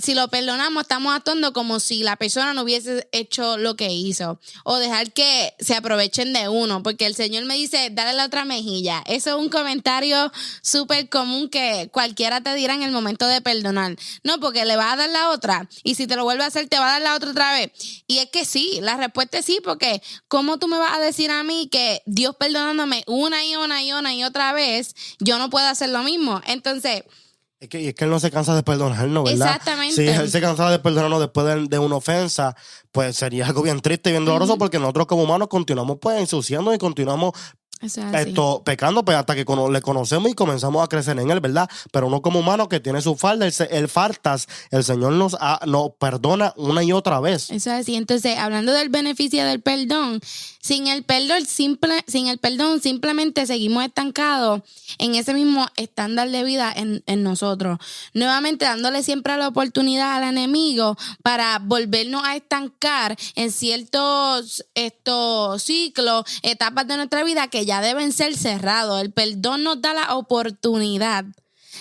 si lo perdonamos, estamos actuando como si la persona no hubiese hecho lo que hizo. O dejar que se aprovechen de uno. Porque el Señor me dice, dale la otra mejilla. Eso es un comentario súper común que cualquiera te dirá en el momento de perdonar. No, porque le vas a dar la otra. Y si te lo vuelve a hacer, te va a dar la otra vez. Y es que sí, la respuesta es sí, porque ¿cómo tú me vas a decir a mí que Dios perdonándome una y otra vez, yo no puedo hacer lo mismo? Entonces... Es que él no se cansa de perdonarnos, ¿verdad? Exactamente. Si él se cansaba de perdonarnos después de una ofensa, pues sería algo bien triste y bien doloroso, porque nosotros como humanos continuamos pues ensuciando y continuamos pecando pues, hasta que le conocemos y comenzamos a crecer en él, ¿verdad? Pero uno como humano que tiene su falta, el faltas, el Señor nos perdona una y otra vez. Eso es así. Entonces, hablando del beneficio del perdón, sin el perdón simplemente seguimos estancados en ese mismo estándar de vida en nosotros. Nuevamente dándole siempre la oportunidad al enemigo para volvernos a estancar en ciertos ciclos, etapas de nuestra vida que ya deben ser cerrados. El perdón nos da la oportunidad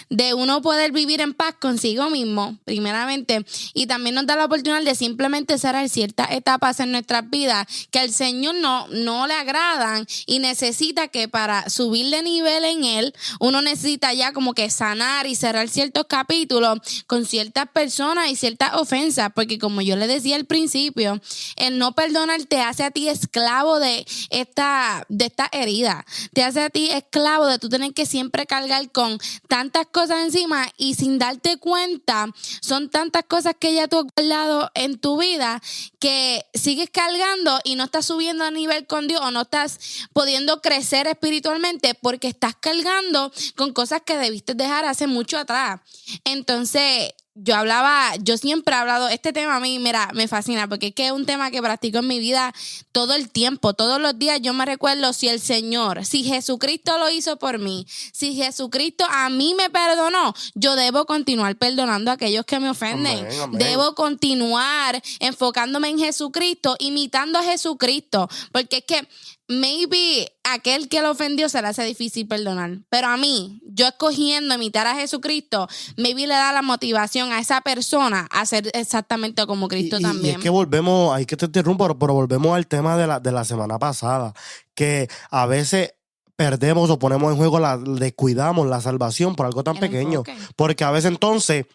de uno poder vivir en paz consigo mismo, primeramente, y también nos da la oportunidad de simplemente cerrar ciertas etapas en nuestras vidas que al Señor no le agradan y necesita que para subir de nivel en Él, uno necesita ya como que sanar y cerrar ciertos capítulos con ciertas personas y ciertas ofensas, porque como yo le decía al principio, el no perdonar te hace a ti esclavo de esta herida, te hace a ti esclavo de tú tener que siempre cargar con tantas cosas encima y sin darte cuenta son tantas cosas que ya tú has guardado en tu vida que sigues cargando y no estás subiendo a nivel con Dios o no estás pudiendo crecer espiritualmente porque estás cargando con cosas que debiste dejar hace mucho atrás. Entonces yo siempre he hablado, este tema a mí, mira, me fascina porque es que es un tema que practico en mi vida todo el tiempo, todos los días yo me recuerdo si Jesucristo lo hizo por mí, si Jesucristo a mí me perdonó, yo debo continuar perdonando a aquellos que me ofenden. Amén, amén. Debo continuar enfocándome en Jesucristo, imitando a Jesucristo, porque es que maybe aquel que lo ofendió se le hace difícil perdonar. Pero a mí, yo escogiendo imitar a Jesucristo, maybe le da la motivación a esa persona a ser exactamente como Cristo también. Y es que volvemos, ahí que te interrumpo, pero volvemos al tema de la semana pasada, que a veces perdemos o ponemos en juego, descuidamos la salvación por algo tan pequeño. Enfoque. Porque a veces entonces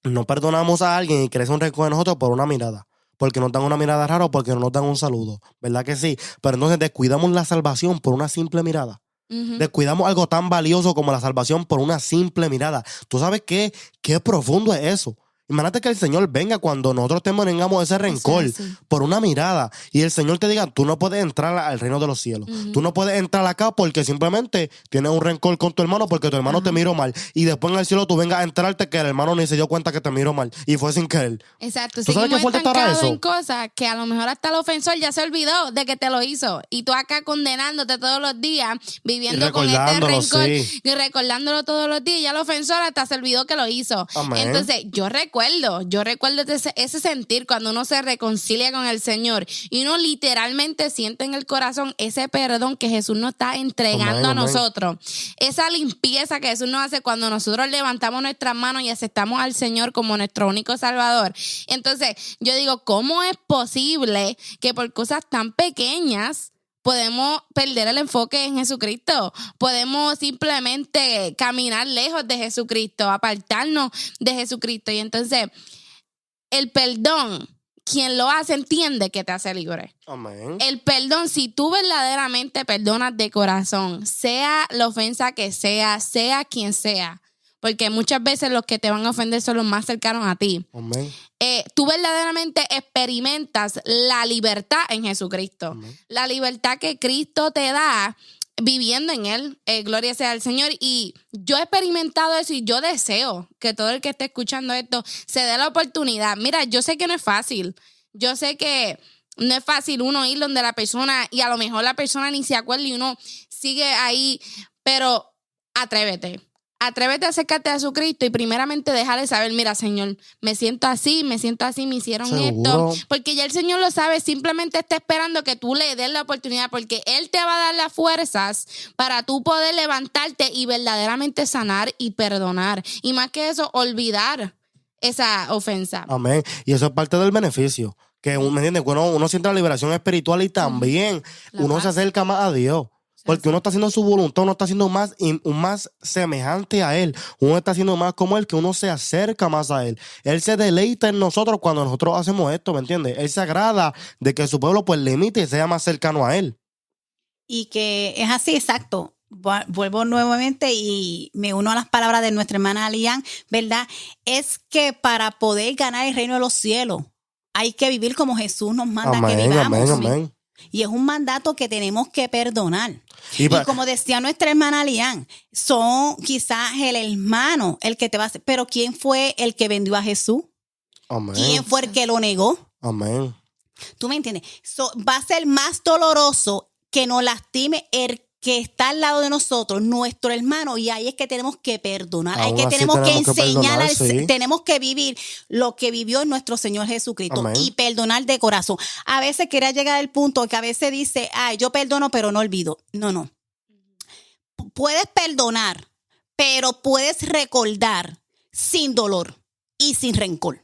no perdonamos a alguien y crece un rencor en nosotros por una mirada. Porque nos dan una mirada rara o porque no nos dan un saludo. ¿Verdad que sí? Pero entonces descuidamos la salvación por una simple mirada. Uh-huh. Descuidamos algo tan valioso como la salvación por una simple mirada. ¿Tú sabes qué profundo es eso? Imagínate que el Señor venga cuando nosotros tengamos ese rencor por una mirada y el Señor te diga, tú no puedes entrar al reino de los cielos. Uh-huh. Tú no puedes entrar acá porque simplemente tienes un rencor con tu hermano porque tu hermano Uh-huh. te miró mal. Y después en el cielo tú vengas a enterarte que el hermano ni se dio cuenta que te miró mal y fue sin querer. Exacto. ¿Tú sabes qué fuerte estará Estancados eso? en cosas que a lo mejor hasta el ofensor ya se olvidó de que te lo hizo. Y tú acá condenándote todos los días, viviendo con este rencor y recordándolo todos los días. Y ya el ofensor hasta se olvidó que lo hizo. Amén. Entonces, yo recuerdo ese sentir cuando uno se reconcilia con el Señor y uno literalmente siente en el corazón ese perdón que Jesús nos está entregando a nosotros. Esa limpieza que Jesús nos hace cuando nosotros levantamos nuestras manos y aceptamos al Señor como nuestro único Salvador. Entonces, yo digo, ¿cómo es posible que por cosas tan pequeñas podemos perder el enfoque en Jesucristo? Podemos simplemente caminar lejos de Jesucristo, apartarnos de Jesucristo. Y entonces, el perdón, quien lo hace entiende que te hace libre. Amén. El perdón, si tú verdaderamente perdonas de corazón, sea la ofensa que sea quien sea, porque muchas veces los que te van a ofender son los más cercanos a ti. Amén. Tú verdaderamente experimentas la libertad en Jesucristo. Amén. La libertad que Cristo te da viviendo en Él. Gloria sea al Señor. Y yo he experimentado eso y yo deseo que todo el que esté escuchando esto se dé la oportunidad. Mira, yo sé que no es fácil. Yo sé que no es fácil uno ir donde la persona y a lo mejor la persona ni se acuerda y uno sigue ahí. Pero atrévete. atrévete a acercarte a Jesucristo y primeramente déjale saber, mira, Señor, me siento así, me hicieron Seguro. esto. Porque ya el Señor lo sabe, simplemente está esperando que tú le des la oportunidad, porque Él te va a dar las fuerzas para tú poder levantarte y verdaderamente sanar y perdonar. Y más que eso, olvidar esa ofensa. Amén. Y eso es parte del beneficio. Que ¿me entiendes? Uno siente la liberación espiritual y también La uno paz. se acerca más a Dios. Porque uno está haciendo su voluntad, uno está haciendo más semejante a Él. Uno está haciendo más como Él, que uno se acerca más a Él. Él se deleita en nosotros cuando nosotros hacemos esto, ¿me entiendes? Él se agrada de que su pueblo pues le imite y sea más cercano a Él. Y que es así, exacto. Vuelvo nuevamente y me uno a las palabras de nuestra hermana Alian, ¿verdad? Es que para poder ganar el reino de los cielos hay que vivir como Jesús nos manda que Amén, vivamos. amén. Y es un mandato que tenemos que perdonar. Y como decía nuestra hermana Lian, son quizás el hermano el que te va a hacer, pero ¿quién fue el que vendió a Jesús? Amén. ¿Quién fue el que lo negó? Amén. ¿Tú me entiendes? Va a ser más doloroso que nos lastime el que está al lado de nosotros, nuestro hermano, y ahí es que tenemos que perdonar, ahí Aún que así tenemos que tenemos que enseñar, perdonar, sí. tenemos que vivir lo que vivió nuestro Señor Jesucristo. Amén. Y perdonar de corazón. A veces quería llegar al punto que a veces dice, ay, yo perdono pero no olvido. No. Puedes perdonar, pero puedes recordar sin dolor y sin rencor.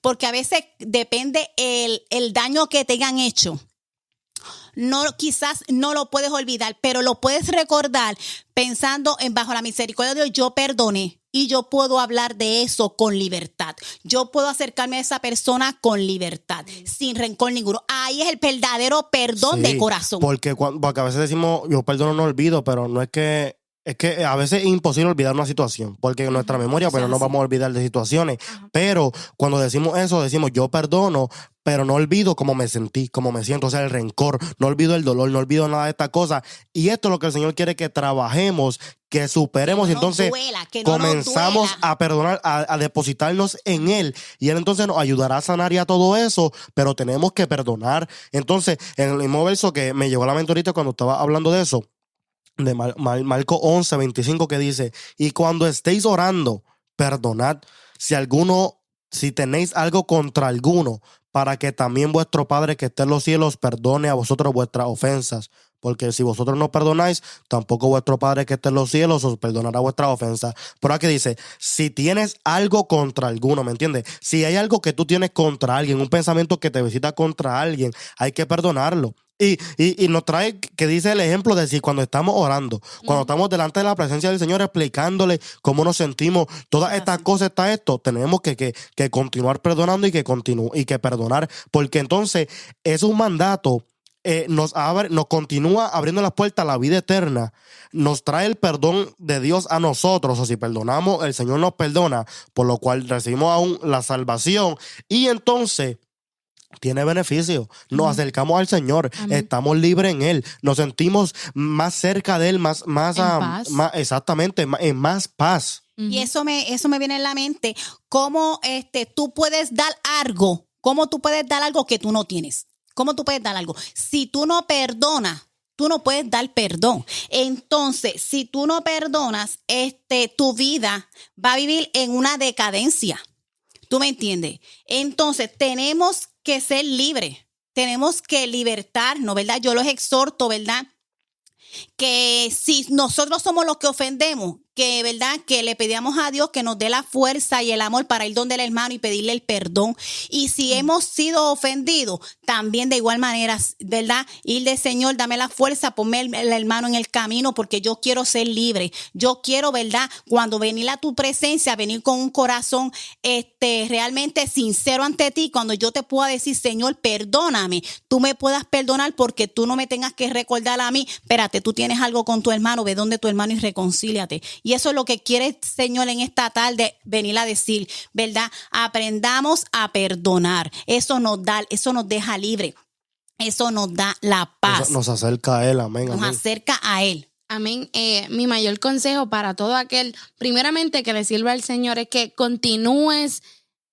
Porque a veces depende el daño que te hayan hecho. No, quizás no lo puedes olvidar, pero lo puedes recordar pensando en bajo la misericordia de Dios, yo perdoné y yo puedo hablar de eso con libertad. Yo puedo acercarme a esa persona con libertad, sin rencor ninguno. Ahí es el verdadero perdón Sí, de corazón. porque a veces decimos, yo perdono, no olvido, pero no es que... Es que a veces es imposible olvidar una situación, porque en nuestra memoria pues, no nos vamos a olvidar de situaciones. Ajá. Pero cuando decimos eso, decimos yo perdono, pero no olvido cómo me sentí, cómo me siento, o sea, el rencor, no olvido el dolor, no olvido nada de estas cosas. Y esto es lo que el Señor quiere que trabajemos, que superemos, y entonces comenzamos a perdonar, a depositarnos en Él. Y Él entonces nos ayudará a sanar y a todo eso, pero tenemos que perdonar. Entonces, en el mismo verso que me llegó a la mente ahorita cuando estaba hablando de eso, de Marcos 11:25, que dice, y cuando estéis orando, perdonad si tenéis algo contra alguno, para que también vuestro Padre que está en los cielos perdone a vosotros vuestras ofensas. Porque si vosotros no perdonáis, tampoco vuestro Padre que está en los cielos os perdonará vuestras ofensas. Pero aquí dice, si tienes algo contra alguno, ¿me entiendes? Si hay algo que tú tienes contra alguien, un pensamiento que te visita contra alguien, hay que perdonarlo. Y nos trae que dice el ejemplo de si cuando estamos orando, cuando estamos delante de la presencia del Señor explicándole cómo nos sentimos, todas estas cosas, está esto, tenemos que continuar perdonando y que perdonar, porque entonces es un mandato. Nos continúa abriendo las puertas a la vida eterna, nos trae el perdón de Dios a nosotros, o si perdonamos, el Señor nos perdona, por lo cual recibimos aún la salvación, y entonces tiene beneficio, nos acercamos al Señor, estamos libres en Él, nos sentimos más cerca de Él, más paz. exactamente, en más paz. Y eso me viene en la mente, cómo tú puedes dar algo, cómo tú puedes dar algo que tú no tienes. ¿Cómo tú puedes dar algo? Si tú no perdonas, tú no puedes dar perdón. Entonces, si tú no perdonas, tu vida va a vivir en una decadencia. ¿Tú me entiendes? Entonces, tenemos que ser libres. Tenemos que libertarnos, ¿verdad? Yo los exhorto, ¿verdad? Que si nosotros somos los que ofendemos, que verdad que le pedíamos a Dios que nos dé la fuerza y el amor para ir donde el hermano y pedirle el perdón. Y si hemos sido ofendidos, también de igual manera, ¿verdad? Ir de Señor, dame la fuerza, ponme el hermano en el camino porque yo quiero ser libre. Yo quiero, ¿verdad? Cuando venir a tu presencia, venir con un corazón realmente sincero ante ti, cuando yo te pueda decir, Señor, perdóname, tú me puedas perdonar porque tú no me tengas que recordar a mí, espérate, tú tienes algo con tu hermano, ve donde tu hermano y reconcíliate. Y eso es lo que quiere, Señor, en esta tarde venir a decir, ¿verdad? Aprendamos a perdonar. Eso nos deja libre. Eso nos da la paz. Nos acerca a Él, amén. Nos acerca a Él. Amén. Mi mayor consejo para todo aquel, primeramente que le sirva al Señor, es que continúes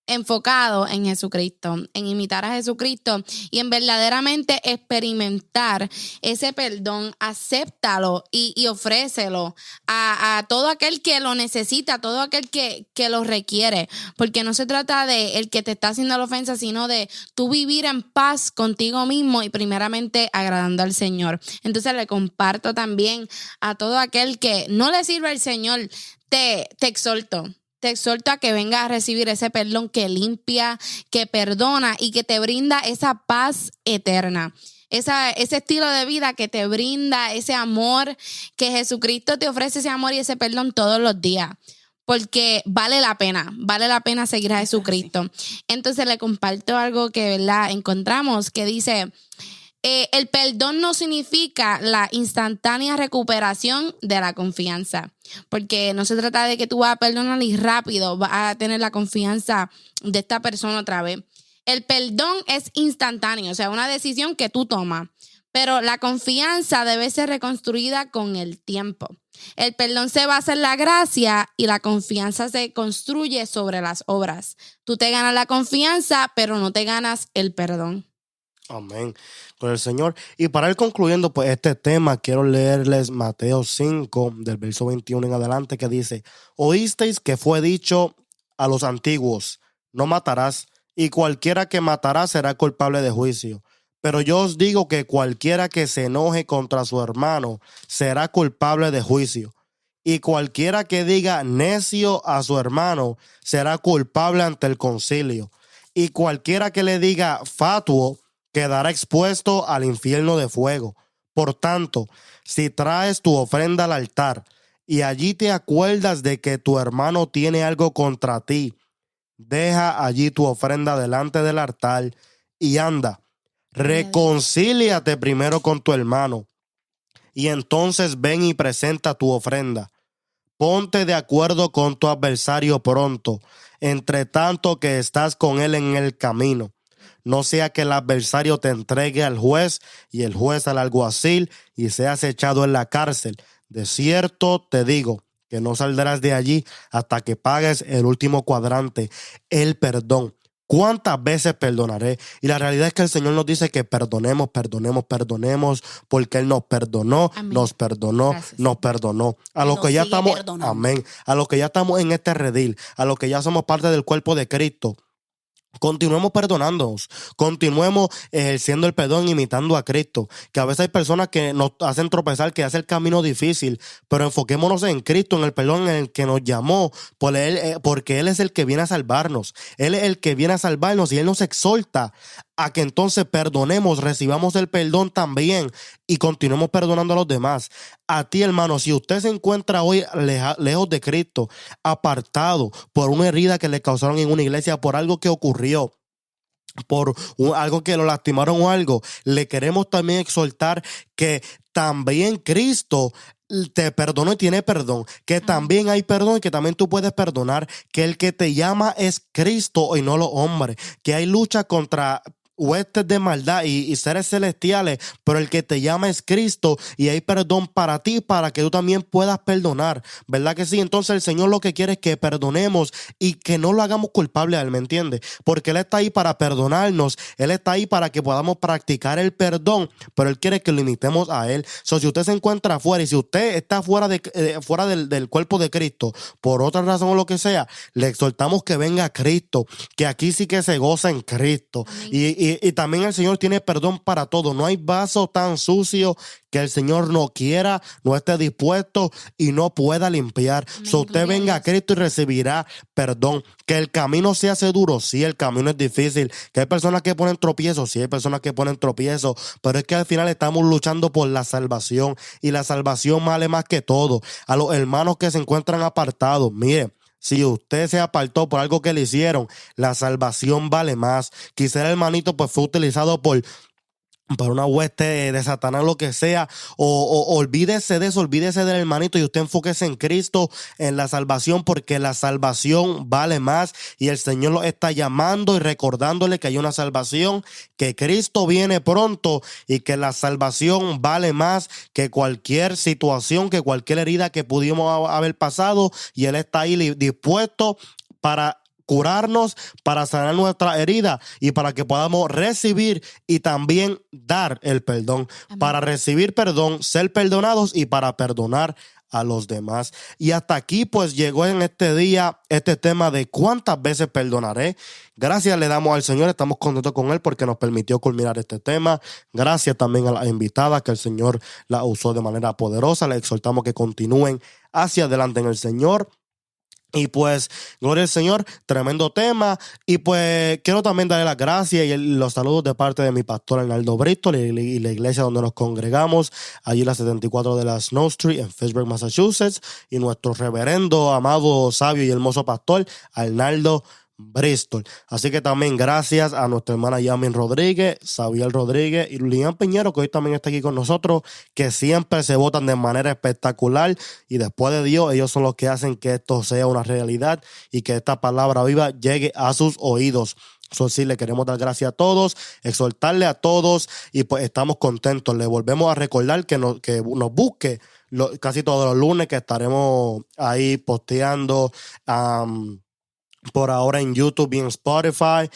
enfocado en Jesucristo, en imitar a Jesucristo y en verdaderamente experimentar ese perdón. Acéptalo y ofrécelo a todo aquel que lo necesita, a todo aquel que lo requiere, porque no se trata de el que te está haciendo la ofensa, sino de tú vivir en paz contigo mismo y primeramente agradando al Señor. Entonces le comparto también a todo aquel que no le sirve al Señor, te exhorto. Te exhorto a que vengas a recibir ese perdón que limpia, que perdona y que te brinda esa paz eterna. Ese estilo de vida que te brinda ese amor, que Jesucristo te ofrece ese amor y ese perdón todos los días. Porque vale la pena seguir a Jesucristo. Entonces le comparto algo que, ¿verdad?, encontramos que dice... el perdón no significa la instantánea recuperación de la confianza, porque no se trata de que tú vas a perdonar y rápido vas a tener la confianza de esta persona otra vez. El perdón es instantáneo, o sea, una decisión que tú tomas, pero la confianza debe ser reconstruida con el tiempo. El perdón se basa en la gracia y la confianza se construye sobre las obras. Tú te ganas la confianza, pero no te ganas el perdón. Amén. Con el Señor. Y para ir concluyendo pues este tema, quiero leerles Mateo 5, del verso 21 en adelante, que dice: oísteis que fue dicho a los antiguos, no matarás, y cualquiera que matará será culpable de juicio. Pero yo os digo que cualquiera que se enoje contra su hermano será culpable de juicio. Y cualquiera que diga necio a su hermano será culpable ante el concilio. Y cualquiera que le diga fatuo quedará expuesto al infierno de fuego. Por tanto, si traes tu ofrenda al altar y allí te acuerdas de que tu hermano tiene algo contra ti, deja allí tu ofrenda delante del altar y anda, reconcíliate primero con tu hermano y entonces ven y presenta tu ofrenda. Ponte de acuerdo con tu adversario pronto, entre tanto que estás con él en el camino. No sea que el adversario te entregue al juez y el juez al alguacil y seas echado en la cárcel. De cierto te digo que no saldrás de allí hasta que pagues el último cuadrante, el perdón. ¿Cuántas veces perdonaré? Y la realidad es que el Señor nos dice que perdonemos, porque Él nos perdonó, Amén. nos perdonó, Gracias. nos perdonó. A los Nos que ya sigue estamos, perdonando. amén, a los que ya estamos en este redil, a los que ya somos parte del cuerpo de Cristo, continuemos perdonándonos, continuemos ejerciendo el perdón, imitando a Cristo. Que a veces hay personas que nos hacen tropezar, que hacen el camino difícil, pero enfoquémonos en Cristo, en el perdón en el que nos llamó, porque Él es el que viene a salvarnos. Él es el que viene a salvarnos y Él nos exhorta a que entonces perdonemos, recibamos el perdón también y continuemos perdonando a los demás. A ti, hermano, si usted se encuentra hoy lejos de Cristo, apartado por una herida que le causaron en una iglesia, por algo que ocurrió, por algo que lo lastimaron o algo, le queremos también exhortar que también Cristo te perdonó y tiene perdón, que también hay perdón y que también tú puedes perdonar, que el que te llama es Cristo y no los hombres, que hay lucha contra huestes de maldad y seres celestiales, pero el que te llama es Cristo y hay perdón para ti, para que tú también puedas perdonar, ¿verdad que sí? Entonces el Señor lo que quiere es que perdonemos y que no lo hagamos culpable a Él, ¿me entiendes? Porque Él está ahí para perdonarnos, Él está ahí para que podamos practicar el perdón, pero Él quiere que lo imitemos a Él. Si usted se encuentra afuera y si usted está fuera del cuerpo de Cristo, por otra razón o lo que sea, le exhortamos que venga a Cristo, que aquí sí que se goza en Cristo. Y también el Señor tiene perdón para todo. No hay vaso tan sucio que el Señor no quiera, no esté dispuesto y no pueda limpiar. So usted venga a Cristo y recibirá perdón. Que el camino se hace duro, sí, el camino es difícil. Que hay personas que ponen tropiezos, sí, hay personas que ponen tropiezos, pero es que al final estamos luchando por la salvación y la salvación vale más que todo. A los hermanos que se encuentran apartados, mire, si usted se apartó por algo que le hicieron, la salvación vale más. Quizá el hermanito pues fue utilizado por una hueste de Satanás, lo que sea, o olvídese de eso, olvídese del hermanito y usted enfóquese en Cristo, en la salvación, porque la salvación vale más y el Señor lo está llamando y recordándole que hay una salvación, que Cristo viene pronto y que la salvación vale más que cualquier situación, que cualquier herida que pudimos haber pasado, y Él está ahí dispuesto para curarnos, para sanar nuestra herida y para que podamos recibir y también dar el perdón. Amén. Para recibir perdón, ser perdonados y para perdonar a los demás. Y hasta aquí pues llegó en este día este tema de cuántas veces perdonaré. Gracias le damos al Señor, estamos contentos con Él porque nos permitió culminar este tema. Gracias también a las invitadas que el Señor la usó de manera poderosa. Les exhortamos que continúen hacia adelante en el Señor. Y pues, gloria al Señor, tremendo tema. Y pues, quiero también darle las gracias y los saludos de parte de mi pastor Arnaldo Bristol y la iglesia donde nos congregamos, allí en la 74 de la Snow Street en Fitchburg, Massachusetts. Y nuestro reverendo, amado, sabio y hermoso pastor Arnaldo Bristol. Así que también gracias a nuestra hermana Yamin Rodríguez, Xavier Rodríguez y Lilian Piñero, que hoy también está aquí con nosotros, que siempre se votan de manera espectacular y después de Dios, ellos son los que hacen que esto sea una realidad y que esta palabra viva llegue a sus oídos. Eso sí, le queremos dar gracias a todos, exhortarle a todos y pues estamos contentos. Le volvemos a recordar que nos busque casi todos los lunes, que estaremos ahí posteando por ahora en YouTube y en Spotify,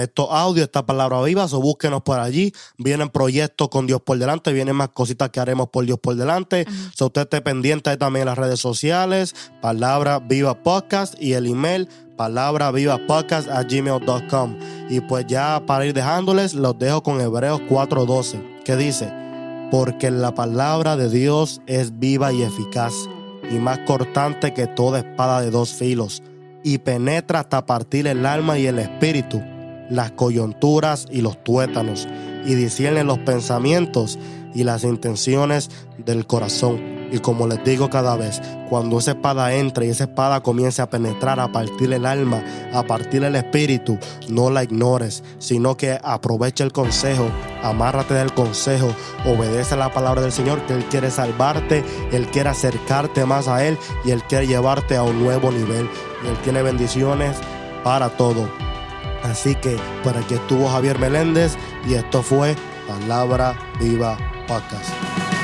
estos audios, esta palabra viva, so búsquenos por allí. Vienen proyectos con Dios por delante, vienen más cositas que haremos por Dios por delante. So usted esté pendiente ahí también en las redes sociales, Palabra Viva Podcast, y el email palabravivapodcast@gmail.com. Y pues ya para ir dejándoles, los dejo con Hebreos 4:12, que dice: porque la palabra de Dios es viva y eficaz, y más cortante que toda espada de dos filos, y penetra hasta partir el alma y el espíritu, las coyunturas y los tuétanos, y discierne los pensamientos y las intenciones del corazón. Y como les digo cada vez, cuando esa espada entre y esa espada comience a penetrar, a partir el alma, a partir el espíritu, no la ignores, sino que aprovecha el consejo, amárrate del consejo, obedece la palabra del Señor, que Él quiere salvarte, Él quiere acercarte más a Él y Él quiere llevarte a un nuevo nivel. Y Él tiene bendiciones para todo. Así que por aquí estuvo Javier Meléndez y esto fue Palabra Viva Podcast.